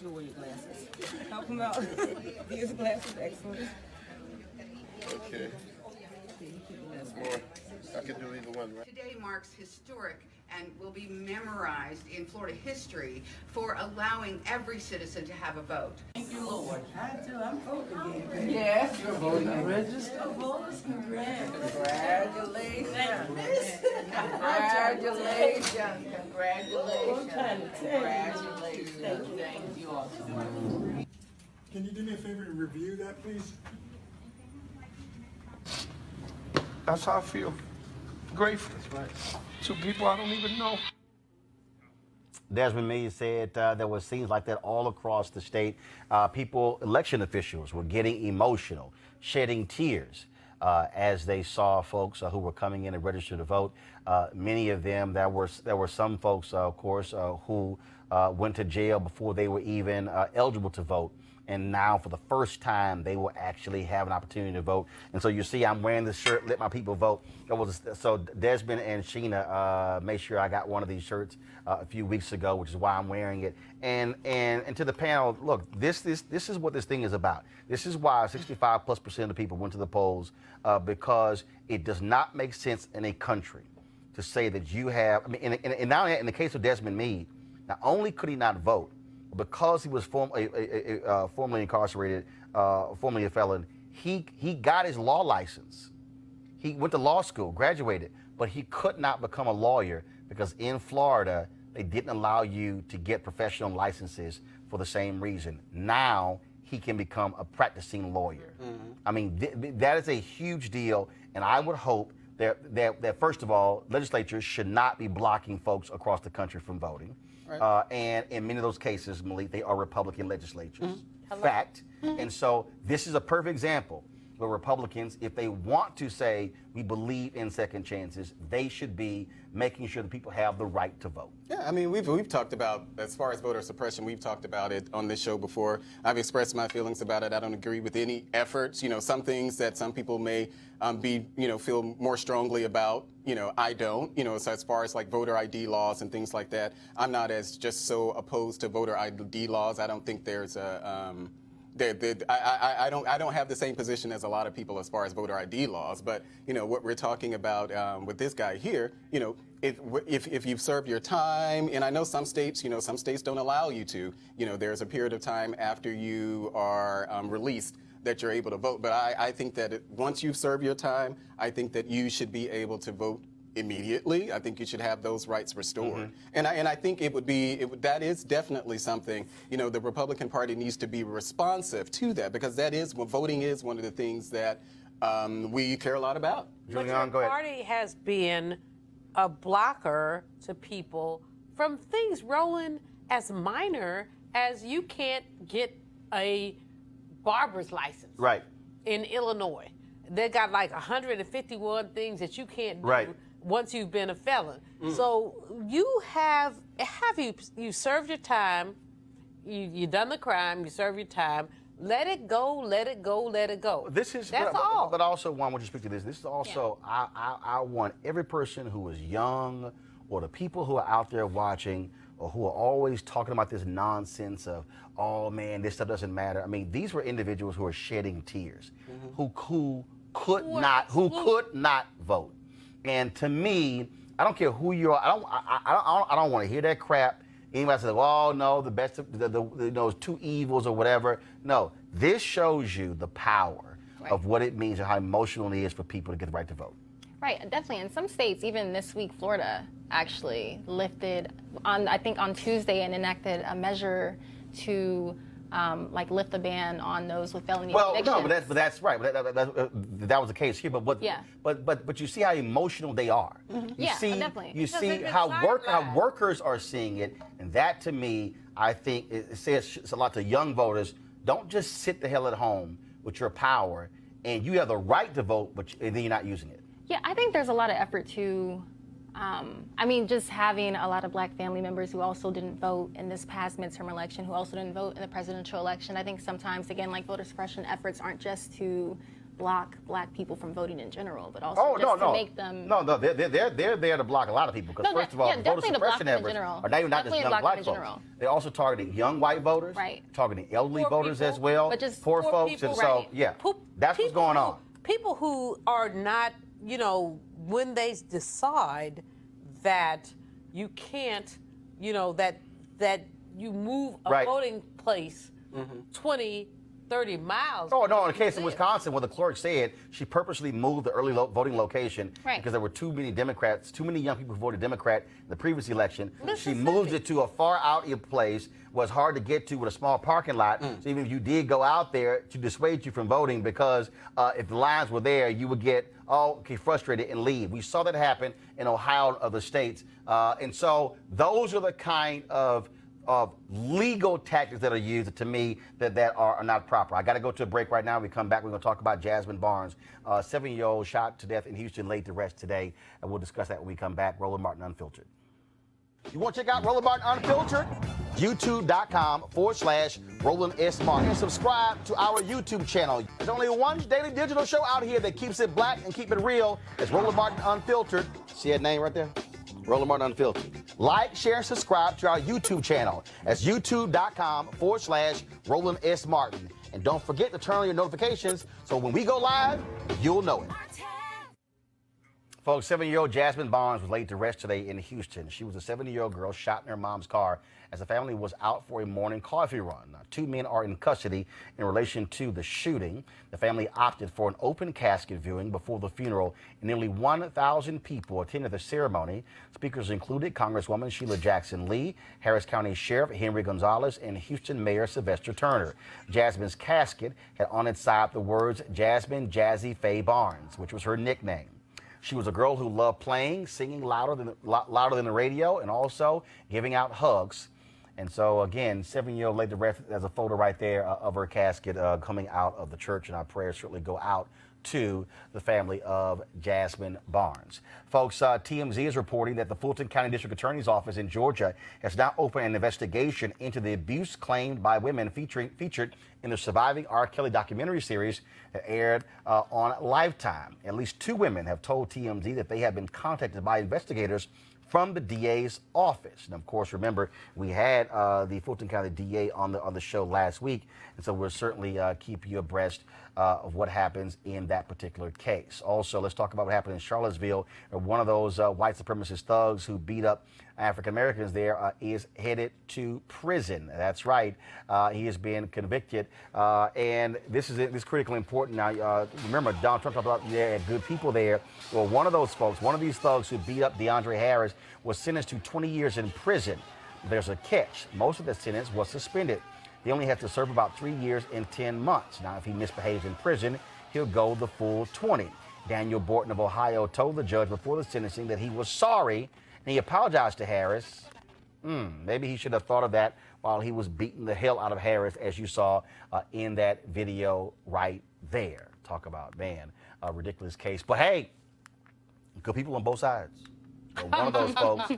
You'll wear your glasses. Help him out. These glasses, excellent. Okay. More. I can do either one, right? Today marks historic and will be memorized in Florida history for allowing every citizen to have a vote. Thank you, Lord. I do. I'm voting again. Yes, you're voting. Register voters. Congratulations. Congratulations. Congratulations. Thank you all. Can you do me a favor and review that, please? That's how I feel. Grateful. That's right. To people I don't even know. Desmond Meade said there were scenes like that all across the state. Election officials were getting emotional, shedding tears as they saw folks who were coming in and registered to vote. Many of them, there were some folks, of course, who went to jail before they were even eligible to vote. And now, for the first time, they will actually have an opportunity to vote. And so you see, I'm wearing this shirt, Let My People Vote. So Desmond and Sheena made sure I got one of these shirts a few weeks ago, which is why I'm wearing it. And to the panel, look, this is what this thing is about. This is why 65+% of the people went to the polls, because it does not make sense in a country to say that you have, I mean, and now in the case of Desmond Meade, not only could he not vote, because he was formerly incarcerated, formerly a felon, he got his law license. He went to law school, graduated, but he could not become a lawyer because in Florida, they didn't allow you to get professional licenses for the same reason. Now he can become a practicing lawyer. I mean, that is a huge deal, and I would hope that first of all, legislatures should not be blocking folks across the country from voting. Right. And in many of those cases, Malik, they are Republican legislatures. Fact. And so this is a perfect example where Republicans, if they want to say we believe in second chances, they should be making sure that people have the right to vote. Yeah, I mean, we've talked about, as far as voter suppression, we've talked about it on this show before. I've expressed my feelings about it. I don't agree with any efforts. You know, some things that some people may feel more strongly about, I don't. So as far as like voter ID laws and things like that, I'm not as just so opposed to voter ID laws. I don't think there's a I don't have the same position as a lot of people as far as voter ID laws, but what we're talking about with this guy here, if you've served your time, and I know some states don't allow you to, there's a period of time after you are released that you're able to vote. But I think that once you've served your time, I think that you should be able to vote immediately. I think you should have those rights restored. And I think that is definitely something, the Republican Party needs to be responsive to that, because voting is one of the things that we care a lot about. But your party has been a blocker to people from things, Roland, as minor as you can't get a barber's license. Right. In Illinois. They got like 151 things that you can't do. Right. Once you've been a felon. So you have you served your time, you done the crime, you served your time, let it go, let it go, let it go. That's all. But also, Juan, I want you to speak to this. This is also, I want every person who is young, or the people who are out there watching, or who are always talking about this nonsense of, oh man, this stuff doesn't matter. I mean, these were individuals who are shedding tears, who could not vote. And to me, I don't care who you are. I don't want to hear that crap. Anybody says, "Oh no, the best of those two evils" or whatever. No, this shows you the power of what it means and how emotional it is for people to get the right to vote. Right, definitely. In some states, even this week, Florida actually lifted I think on Tuesday, and enacted a measure to lift the ban on those with felony convictions. No, but that's right. That was the case here. But you see how emotional they are. Definitely. You see how workers are seeing it, and that to me, I think it says a lot to young voters. Don't just sit the hell at home with your power, and you have the right to vote, but then you're not using it. Yeah, I think there's a lot of effort to. Just having a lot of black family members who also didn't vote in this past midterm election, who also didn't vote in the presidential election. I think sometimes, again, voter suppression efforts aren't just to block black people from voting in general, but also to make them. No, they're there to block a lot of people. Because first of all, voter suppression efforts are not just young black folks. They're also targeting young white voters, targeting elderly voters as well, but just poor folks, people, and so that's what's going on. People who are not, when they decide that you can't, that you move a voting place 20, 30 miles. Oh, no, in the case of Wisconsin, where the clerk said she purposely moved the early voting location because there were too many young people who voted Democrat in the previous election. She moved it to a far out place, was hard to get to with a small parking lot. So even if you did go out there, to dissuade you from voting, because if the lines were there, you would get frustrated and leave. We saw that happen in Ohio and other states. And so those are the kind of of legal tactics that are used to me that are not proper. I got to go to a break right now. We come back, we're going to talk about Jazmine Barnes, 7-year-old shot to death in Houston, laid to rest today, and we'll discuss that when we come back. Roland Martin Unfiltered. You want to check out Roland Martin Unfiltered? YouTube.com/Roland S. Martin. And subscribe to our YouTube channel. There's only one daily digital show out here that keeps it black and keep it real. It's Roland Martin Unfiltered. See that name right there? Roland Martin Unfiltered. Like, share, and subscribe to our YouTube channel. That's YouTube.com/Roland S. Martin. And don't forget to turn on your notifications so when we go live, you'll know it. Folks, 7-year-old Jazmine Barnes was laid to rest today in Houston. She was a 70-year-old girl shot in her mom's car as the family was out for a morning coffee run. Now, 2 men are in custody in relation to the shooting. The family opted for an open casket viewing before the funeral, and nearly 1,000 people attended the ceremony. Speakers included Congresswoman Sheila Jackson Lee, Harris County Sheriff Henry Gonzalez, and Houston Mayor Sylvester Turner. Jazmine's casket had on its side the words Jazmine Jazzy Faye Barnes, which was her nickname. She was a girl who loved playing, singing louder than the radio, and also giving out hugs. And so, again, 7-year-old laid to rest. There's a photo right there of her casket coming out of the church, and our prayers certainly go out to the family of Jazmine Barnes. Folks, TMZ is reporting that the Fulton County District Attorney's Office in Georgia has now opened an investigation into the abuse claimed by women featured in the Surviving R. Kelly documentary series that aired on Lifetime. At least 2 women have told TMZ that they have been contacted by investigators from the DA's office. And of course, remember, we had the Fulton County DA on the show last week, and so we'll certainly keep you abreast of what happens in that particular case. Also, let's talk about what happened in Charlottesville. One of those white supremacist thugs who beat up African Americans there is headed to prison. That's right. He has been convicted, and this is critically important. Now, remember, Donald Trump talked about good people there. Well, one of those folks, one of these thugs who beat up DeAndre Harris, was sentenced to 20 years in prison. There's a catch. Most of the sentence was suspended. He only has to serve about 3 years and 10 months. Now, if he misbehaves in prison, he'll go the full 20. Daniel Borton of Ohio told the judge before the sentencing that he was sorry and he apologized to Harris. Maybe he should have thought of that while he was beating the hell out of Harris, as you saw in that video right there. Talk about, man, a ridiculous case. But hey, good people on both sides. So one of those folks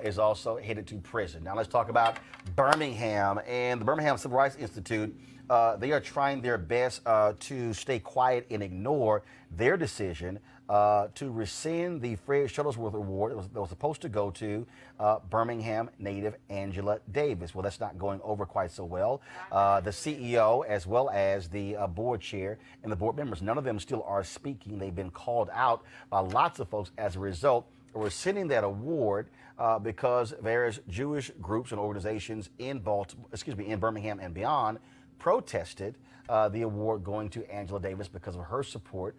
is also headed to prison. Now let's talk about Birmingham and the Birmingham Civil Rights Institute. They are trying their best to stay quiet and ignore their decision to rescind the Fred Shuttlesworth Award that was supposed to go to Birmingham native Angela Davis. Well, that's not going over quite so well. The CEO, as well as the board chair and the board members, none of them still are speaking. They've been called out by lots of folks as a result. We're rescinding that award because various Jewish groups and organizations in Birmingham and beyond protested the award going to Angela Davis because of her support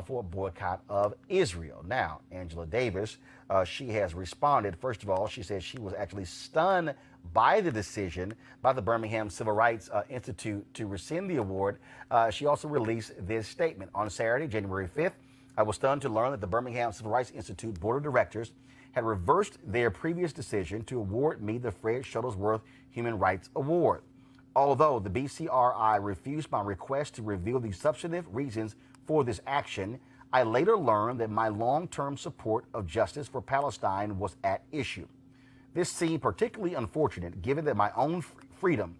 for a boycott of Israel. Now, Angela Davis, she has responded. First of all, she said she was actually stunned by the decision by the Birmingham Civil Rights Institute to rescind the award. She also released this statement. On Saturday, January 5th, I was stunned to learn that the Birmingham Civil Rights Institute Board of Directors had reversed their previous decision to award me the Fred Shuttlesworth Human Rights Award. Although the BCRI refused my request to reveal the substantive reasons for this action, I later learned that my long-term support of justice for Palestine was at issue. This seemed particularly unfortunate given that my own freedom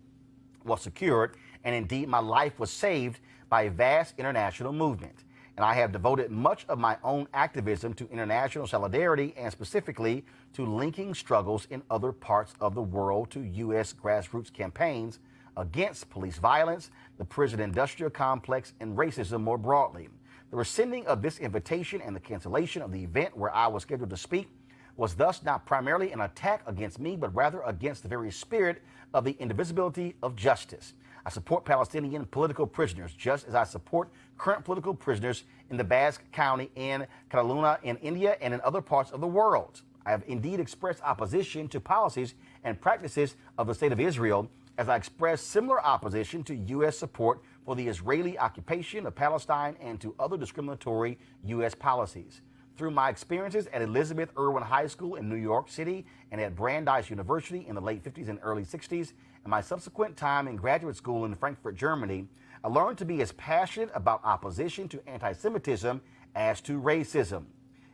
was secured and indeed my life was saved by a vast international movement. And I have devoted much of my own activism to international solidarity and specifically to linking struggles in other parts of the world to U.S. grassroots campaigns against police violence, the prison industrial complex, and racism more broadly. The rescinding of this invitation and the cancellation of the event where I was scheduled to speak was thus not primarily an attack against me, but rather against the very spirit of the indivisibility of justice. I support Palestinian political prisoners, just as I support current political prisoners in the Basque County, in Cataluna, in India, and in other parts of the world. I have indeed expressed opposition to policies and practices of the State of Israel, as I expressed similar opposition to U.S. support for the Israeli occupation of Palestine and to other discriminatory U.S. policies. Through my experiences at Elizabeth Irwin High School in New York City and at Brandeis University in the late 50s and early 60s, and my subsequent time in graduate school in Frankfurt, Germany, I learned to be as passionate about opposition to anti-Semitism as to racism.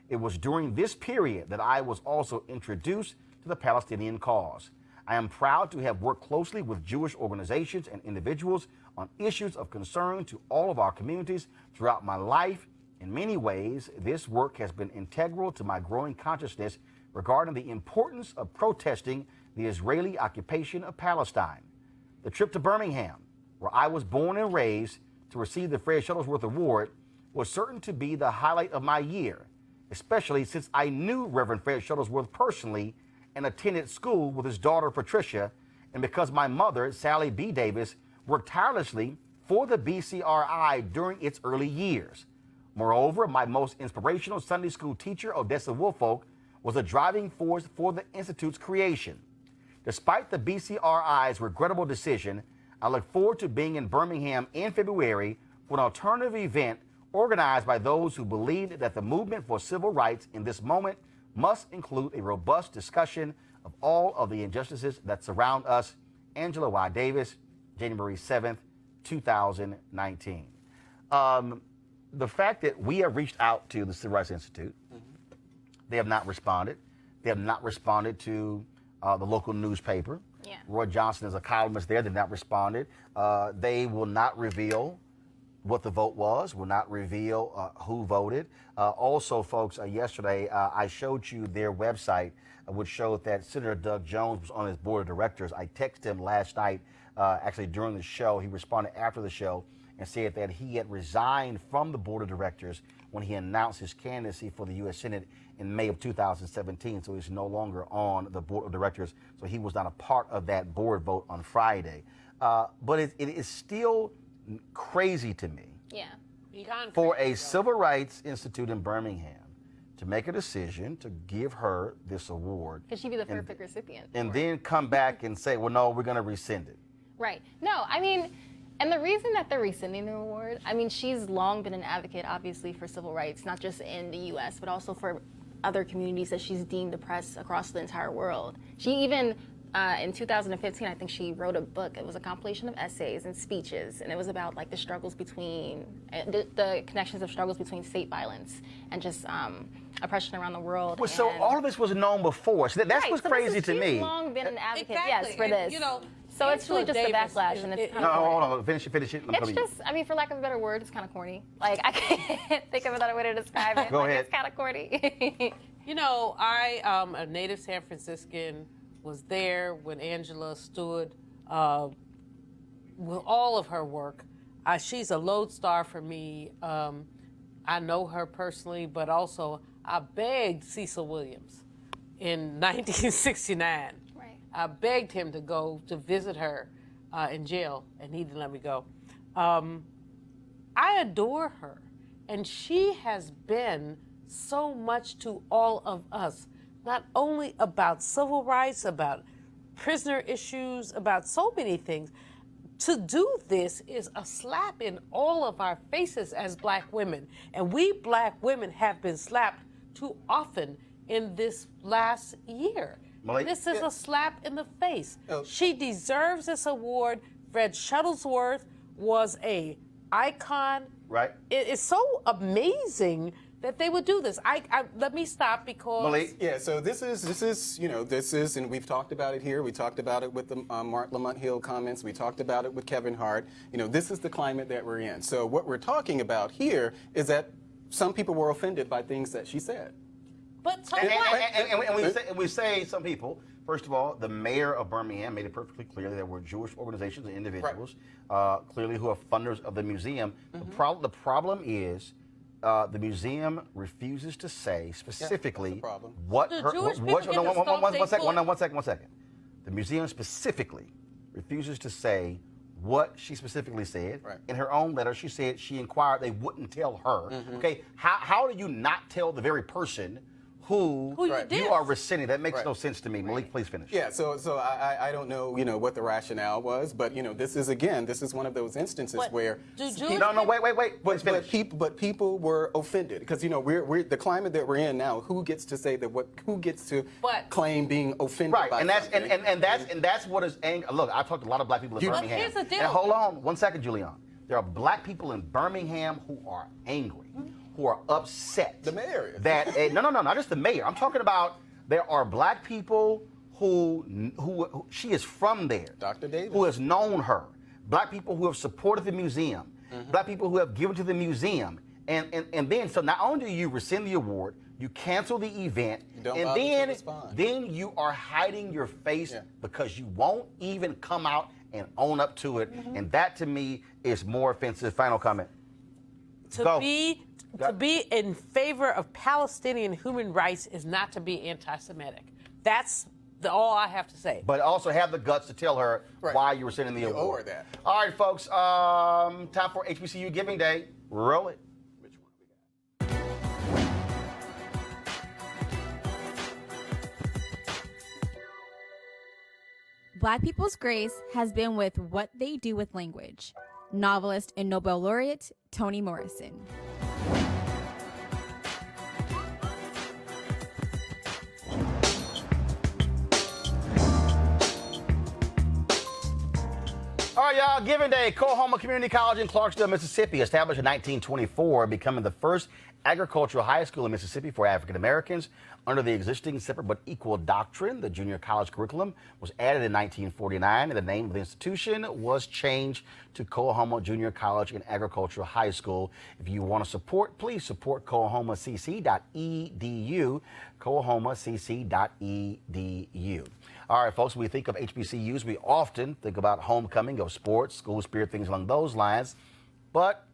It was during this period that I was also introduced to the Palestinian cause. I am proud to have worked closely with Jewish organizations and individuals on issues of concern to all of our communities throughout my life. In many ways, this work has been integral to my growing consciousness regarding the importance of protesting the Israeli occupation of Palestine. The trip to Birmingham, where I was born and raised, to receive the Fred Shuttlesworth Award was certain to be the highlight of my year, especially since I knew Reverend Fred Shuttlesworth personally and attended school with his daughter Patricia, and because my mother, Sally B. Davis, worked tirelessly for the BCRI during its early years. Moreover, my most inspirational Sunday school teacher, Odessa Woolfolk, was a driving force for the Institute's creation. Despite the BCRI's regrettable decision, I look forward to being in Birmingham in February for an alternative event organized by those who believed that the movement for civil rights in this moment must include a robust discussion of all of the injustices that surround us. Angela Y. Davis, January 7th, 2019. The fact that we have reached out to the Civil Rights Institute, they have not responded. They have not responded to the local newspaper. Yeah. Roy Johnson is a columnist there. They've not responded. They will not reveal what the vote was, will not reveal who voted. Also, folks, yesterday I showed you their website, which showed that Senator Doug Jones was on his board of directors. I texted him last night, actually during the show. He responded after the show and said that he had resigned from the board of directors when he announced his candidacy for the U.S. Senate in May of 2017. So he's no longer on the board of directors. So he was not a part of that board vote on Friday. But it is still crazy to me for a Civil Rights Institute in Birmingham to make a decision to give her this award. Because she'd be the perfect recipient. And then come back and say, well, no, we're going to rescind it. Right. No, I mean, and the reason that they're rescinding the award, I mean, she's long been an advocate, obviously, for civil rights, not just in the U.S., but also for other communities that she's deemed oppressed across the entire world. She even, in 2015, I think she wrote a book. It was a compilation of essays and speeches, and it was about like the struggles between, the connections of struggles between state violence and just oppression around the world. Well, so all of this was known before. So that's what's crazy to me. She's long been an advocate, Exactly. yes, for And, this. you know, so it's really just a Davis backlash, and it's kind No, of hold on, finish it. It's just, I mean, for lack of a better word, it's kind of corny. Like, I can't think of another way to describe it. Go ahead. It's kind of corny. You know, I, a native San Franciscan, was there when Angela stood with all of her work. She's a lodestar for me. I know her personally, but also I begged Cecil Williams in 1969. Right. I begged him to go to visit her in jail, and he didn't let me go. I adore her, and she has been so much to all of us, not only about civil rights, about prisoner issues, about so many things. To do this is a slap in all of our faces as black women, and we black women have been slapped too often in this last year. Malik? This is a slap in the face. Oh. She deserves this award. Fred Shuttlesworth was a icon. Right. It is so amazing that they would do this. Let me stop because Malik? Yeah, so this is, and we've talked about it here. We talked about it with the Mark Lamont Hill comments. We talked about it with Kevin Hart. You know, this is the climate that we're in. So what we're talking about here is that some people were offended by things that she said. But so And what? we say some people. First of all, the mayor of Birmingham made it perfectly clear that there were Jewish organizations and individuals, clearly who are funders of the museum. Mm-hmm. The problem is the museum refuses to say specifically what The her. Jewish people What, get no, to stomp one they second. foot. The museum specifically refuses to say what she specifically said. Right. In her own letter, she said she inquired they wouldn't tell her. Mm-hmm. Okay, how do you not tell the very person who you Right. did. you are rescinding. That makes Right. no sense to me. Malik, please finish. Yeah, so I don't know, what the rationale was, but this is one of those instances But where do Jewish No, wait. Please finish. but people were offended because we're the climate that we're in now. Who gets to say that? Who gets to But- claim being offended? Right, by and that's something? and that's what is anger. Look, I talked to a lot of black people in But Birmingham. here's the deal. And hold on, 1 second, Julian. There are black people in Birmingham who are angry, who are upset. The mayor is. That no, not just the mayor. I'm talking about there are black people who she is from there. Dr. Davis. Who has known her. Black people who have supported the museum. Black people who have given to the museum. And then, so not only do you rescind the award, you cancel the event, don't and bother to then respond. you are hiding your face Yeah. because you won't even come out and own up to it. And that to me is more offensive. Final comment. To Go. to be in favor of Palestinian human rights is not to be anti-Semitic. That's all I have to say. But also have the guts to tell her Right. why you were sending the You owe award. her that. All right, folks. Time for HBCU Giving Day. Roll it. Which one we got? Black People's Grace has been with What They Do with Language, novelist and Nobel laureate Toni Morrison. All right, y'all. Giving Day. Coahoma Community College in Clarksville, Mississippi, established in 1924, becoming the first agricultural high school in Mississippi for African Americans. Under the existing separate but equal doctrine, the junior college curriculum was added in 1949, and the name of the institution was changed to Coahoma Junior College and Agricultural High School. If you want to support, please support coahomacc.edu, coahomacc.edu. All right, folks, when we think of HBCUs, we often think about homecoming of sports, school spirit, things along those lines, but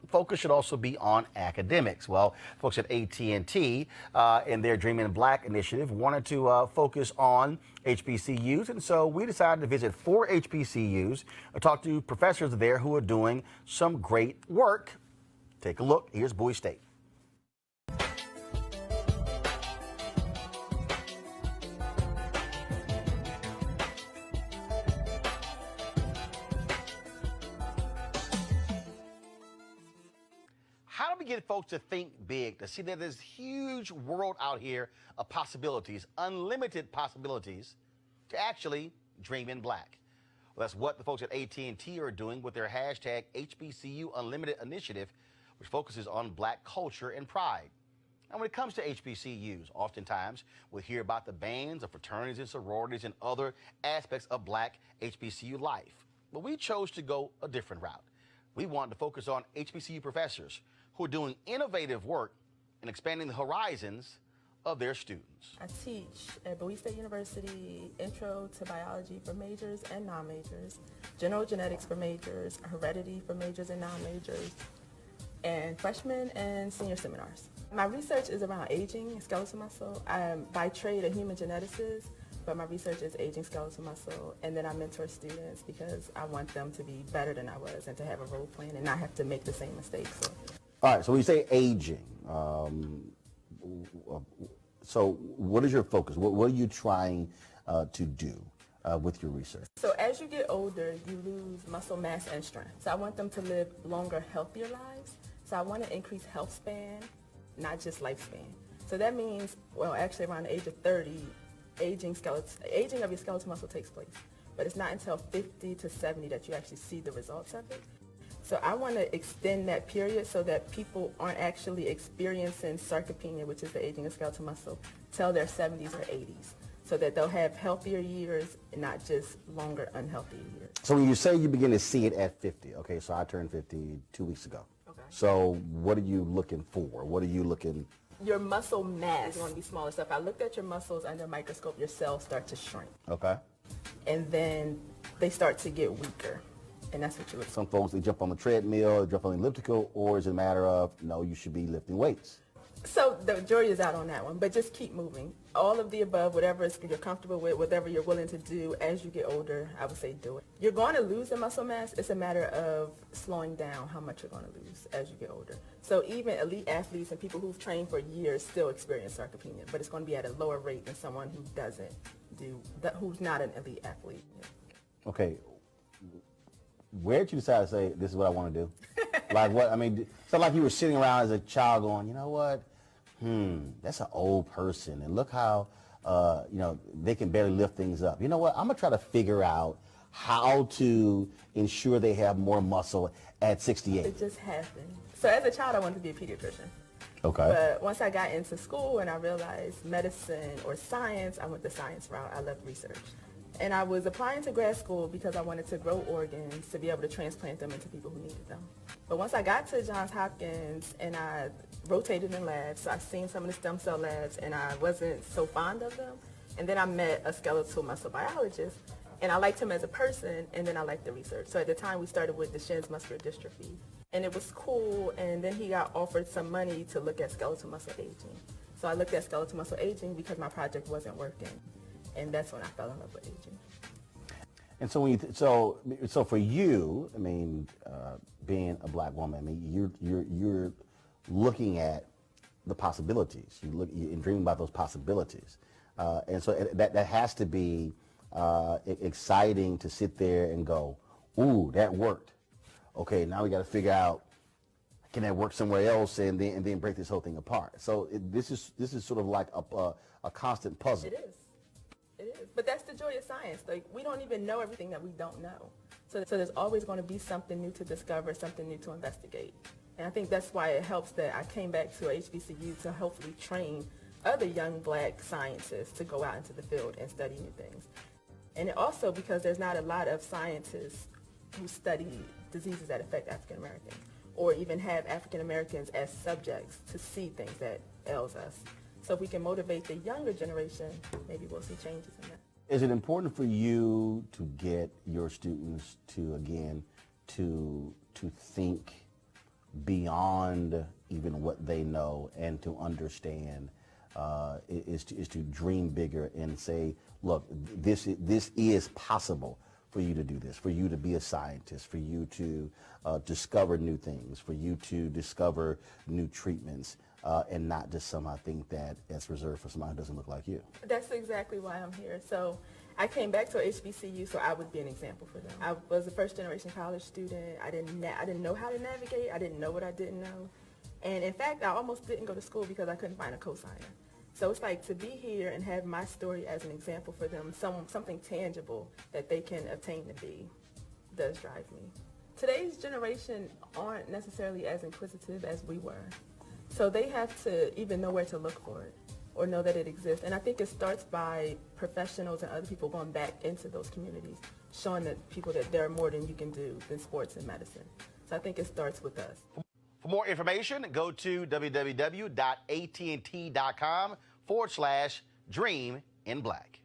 focus should also be on academics. Well, folks at AT&T and their Dreaming Black initiative wanted to focus on HBCUs, and so we decided to visit 4 HBCUs and talk to professors there who are doing some great work. Take a look. Here's Bowie State. How do we get folks to think big, to see that there's huge world out here of possibilities, unlimited possibilities, to actually dream in black? Well, that's what the folks at AT&T are doing with their hashtag HBCU Unlimited initiative, which focuses on black culture and pride. And when it comes to HBCUs, oftentimes we hear about the bands of fraternities and sororities and other aspects of black HBCU life. But we chose to go a different route. We wanted to focus on HBCU professors who are doing innovative work and expanding the horizons of their students. I teach at Bowie State University Intro to Biology for majors and non-majors, General Genetics for majors, Heredity for majors and non-majors, and freshman and senior seminars. My research is around aging and skeletal muscle. I'm by trade a human geneticist, but my research is aging skeletal muscle, and then I mentor students because I want them to be better than I was and to have a role plan and not have to make the same mistakes. All right, so when you say aging, so what is your focus? What are you trying to do with your research? So as you get older, you lose muscle mass and strength. So I want them to live longer, healthier lives. So I want to increase health span, not just lifespan. So that means, well, actually around the age of 30, aging of your skeletal muscle takes place. But it's not until 50 to 70 that you actually see the results of it. So I want to extend that period so that people aren't actually experiencing sarcopenia, which is the aging of skeletal muscle, till their 70s or 80s, so that they'll have healthier years and not just longer unhealthy years. So when you say you begin to see it at 50, okay, so I turned 50 2 weeks ago. Okay. So what are you looking for? What are you looking? Your muscle mass is going to be smaller. So if I looked at your muscles under a microscope, your cells start to shrink. Okay. And then they start to get weaker. And that's what you look for. Some folks, they jump on the treadmill, jump on the elliptical, or is it a matter of, no, you should be lifting weights? So the jury is out on that one, but just keep moving. All of the above, whatever you're comfortable with, whatever you're willing to do as you get older, I would say do it. You're going to lose the muscle mass. It's a matter of slowing down how much you're going to lose as you get older. So even elite athletes and people who've trained for years still experience sarcopenia, but it's going to be at a lower rate than someone who doesn't do that, who's not an elite athlete. Okay. Where did you decide to say, this is what I want to do? Like what? I mean, so like you were sitting around as a child going, you know what? That's an old person. And look how, you know, they can barely lift things up. You know what? I'm going to try to figure out how to ensure they have more muscle at 68. It just happened. So as a child, I wanted to be a pediatrician. Okay. But once I got into school and I realized medicine or science, I went the science route. I love research. And I was applying to grad school because I wanted to grow organs to be able to transplant them into people who needed them. But once I got to Johns Hopkins and I rotated in labs, so I've seen some of the stem cell labs and I wasn't so fond of them. And then I met a skeletal muscle biologist and I liked him as a person and then I liked the research. So at the time we started with Duchenne's muscular dystrophy. And it was cool, and then he got offered some money to look at skeletal muscle aging. So I looked at skeletal muscle aging because my project wasn't working. And that's when I fell in love with aging. And so when you so for you, I mean, being a black woman, I mean, you're looking at the possibilities. You're dreaming about those possibilities, and so that has to be exciting to sit there and go, ooh, that worked. Okay, now we got to figure out, can that work somewhere else, and then break this whole thing apart. So this is sort of like a constant puzzle. It is. It is. But that's the joy of science. Like, we don't even know everything that we don't know. So there's always going to be something new to discover, something new to investigate. And I think that's why it helps that I came back to HBCU to hopefully train other young black scientists to go out into the field and study new things. And it also because there's not a lot of scientists who study diseases that affect African Americans or even have African Americans as subjects to see things that ails us. So if we can motivate the younger generation, maybe we'll see changes in that. Is it important for you to get your students to, again, to think beyond even what they know and to understand, is to dream bigger and say, look, this is possible for you to do this, for you to be a scientist, for you to discover new things, for you to discover new treatments, and not just somehow think that it's reserved for somebody who doesn't look like you. That's exactly why I'm here. So I came back to HBCU so I would be an example for them. I was a first-generation college student. I didn't know how to navigate. I didn't know what I didn't know. And in fact, I almost didn't go to school because I couldn't find a cosigner. So it's like to be here and have my story as an example for them, something tangible that they can obtain to be, does drive me. Today's generation aren't necessarily as inquisitive as we were. So they have to even know where to look for it or know that it exists. And I think it starts by professionals and other people going back into those communities, showing that people that there are more than you can do than sports and medicine. So I think it starts with us. For more information, go to www.att.com/dream-in-black.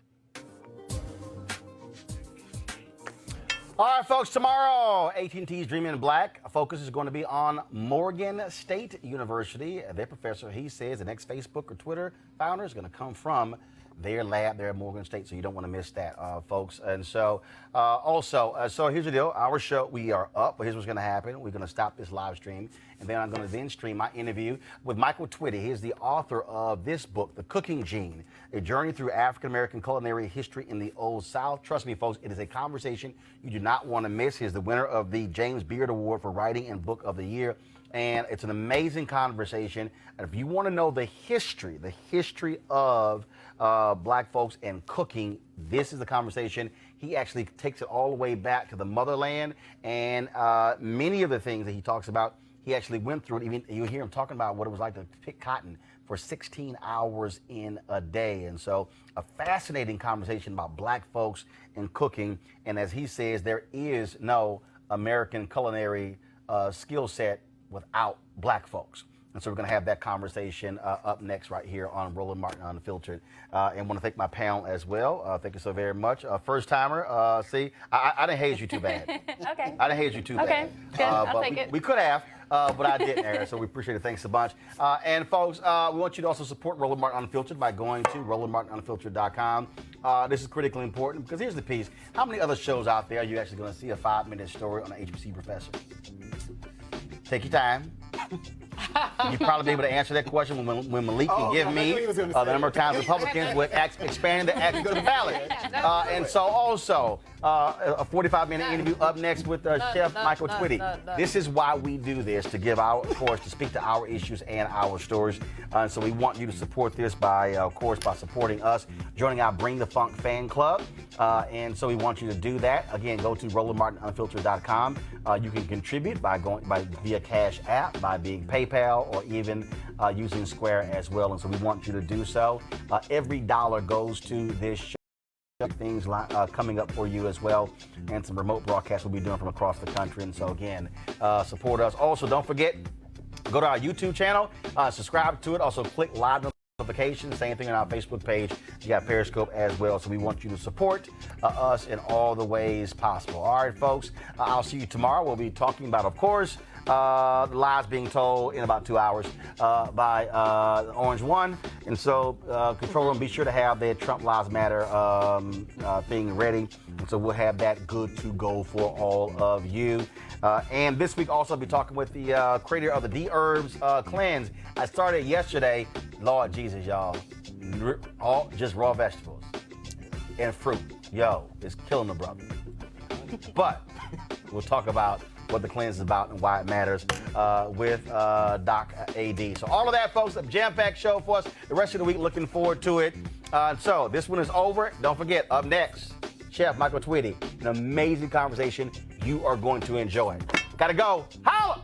All right, folks, tomorrow, AT&T's Dream in Black focus is going to be on Morgan State University. Their professor, he says the next Facebook or Twitter founder is going to come from their lab there at Morgan State, so you don't want to miss that, folks. And so, so here's the deal. Our show, we are up, but here's what's going to happen. We're going to stop this live stream, and then I'm going to then stream my interview with Michael Twitty. He's the author of this book, The Cooking Gene, A Journey Through African-American Culinary History in the Old South. Trust me, folks, it is a conversation you do not want to miss. He's the winner of the James Beard Award for Writing and Book of the Year. And it's an amazing conversation. And if you want to know the history of black folks and cooking, this is the conversation. He actually takes it all the way back to the motherland, and many of the things that he talks about, he actually went through it. Even you hear him talking about what it was like to pick cotton for 16 hours in a day. And so a fascinating conversation about black folks and cooking. And as he says, there is no American culinary skill set without black folks. And so we're going to have that conversation up next right here on Roland Martin Unfiltered. And want to thank my panel as well. Thank you so very much. First timer, see, I didn't haze you too bad. Okay. I didn't haze you too bad. Okay, good. I'll take it. We could have. but I didn't air it, so we appreciate it. Thanks a bunch. And folks, we want you to also support Roland Martin Unfiltered by going to RolandMartinUnfiltered.com. This is critically important because here's the piece. How many other shows out there are you actually going to see a 5-minute story on an HBC professor? Take your time. You'd probably be able to answer that question when Malik can give me the number of times Republicans would expand the access to the ballot. And so also, a 45-minute interview up next with Chef Michael Twitty. This is why we do this, to give our, of course, to speak to our issues and our stories. And so we want you to support this by, of course, by supporting us, joining our Bring the Funk fan club. And so we want you to do that. Again, go to RolandMartinUnfiltered.com. You can contribute by going via Cash App, by being PayPal, or even using Square as well. And so we want you to do so. Every dollar goes to this show. Things coming up for you as well, and some remote broadcasts we'll be doing from across the country. And so again, support us. Also, don't forget, go to our YouTube channel, subscribe to it. Also, click live notifications. Same thing on our Facebook page. You got Periscope as well. So we want you to support us in all the ways possible. All right, folks. I'll see you tomorrow. We'll be talking about, of course, the lies being told in about 2 hours by Orange One. And so, Control Room, be sure to have their Trump Lives Matter thing ready. And so we'll have that good to go for all of you. And this week also, I'll be talking with the creator of the D-Herbs cleanse. I started yesterday. Lord Jesus, y'all. All just raw vegetables and fruit. Yo, it's killing the brother. But we'll talk about what the cleanse is about and why it matters with Doc AD. So all of that, folks, a jam-packed show for us. The rest of the week, looking forward to it. So this one is over. Don't forget, up next, Chef Michael Twitty. An amazing conversation you are going to enjoy. Gotta go. Holla!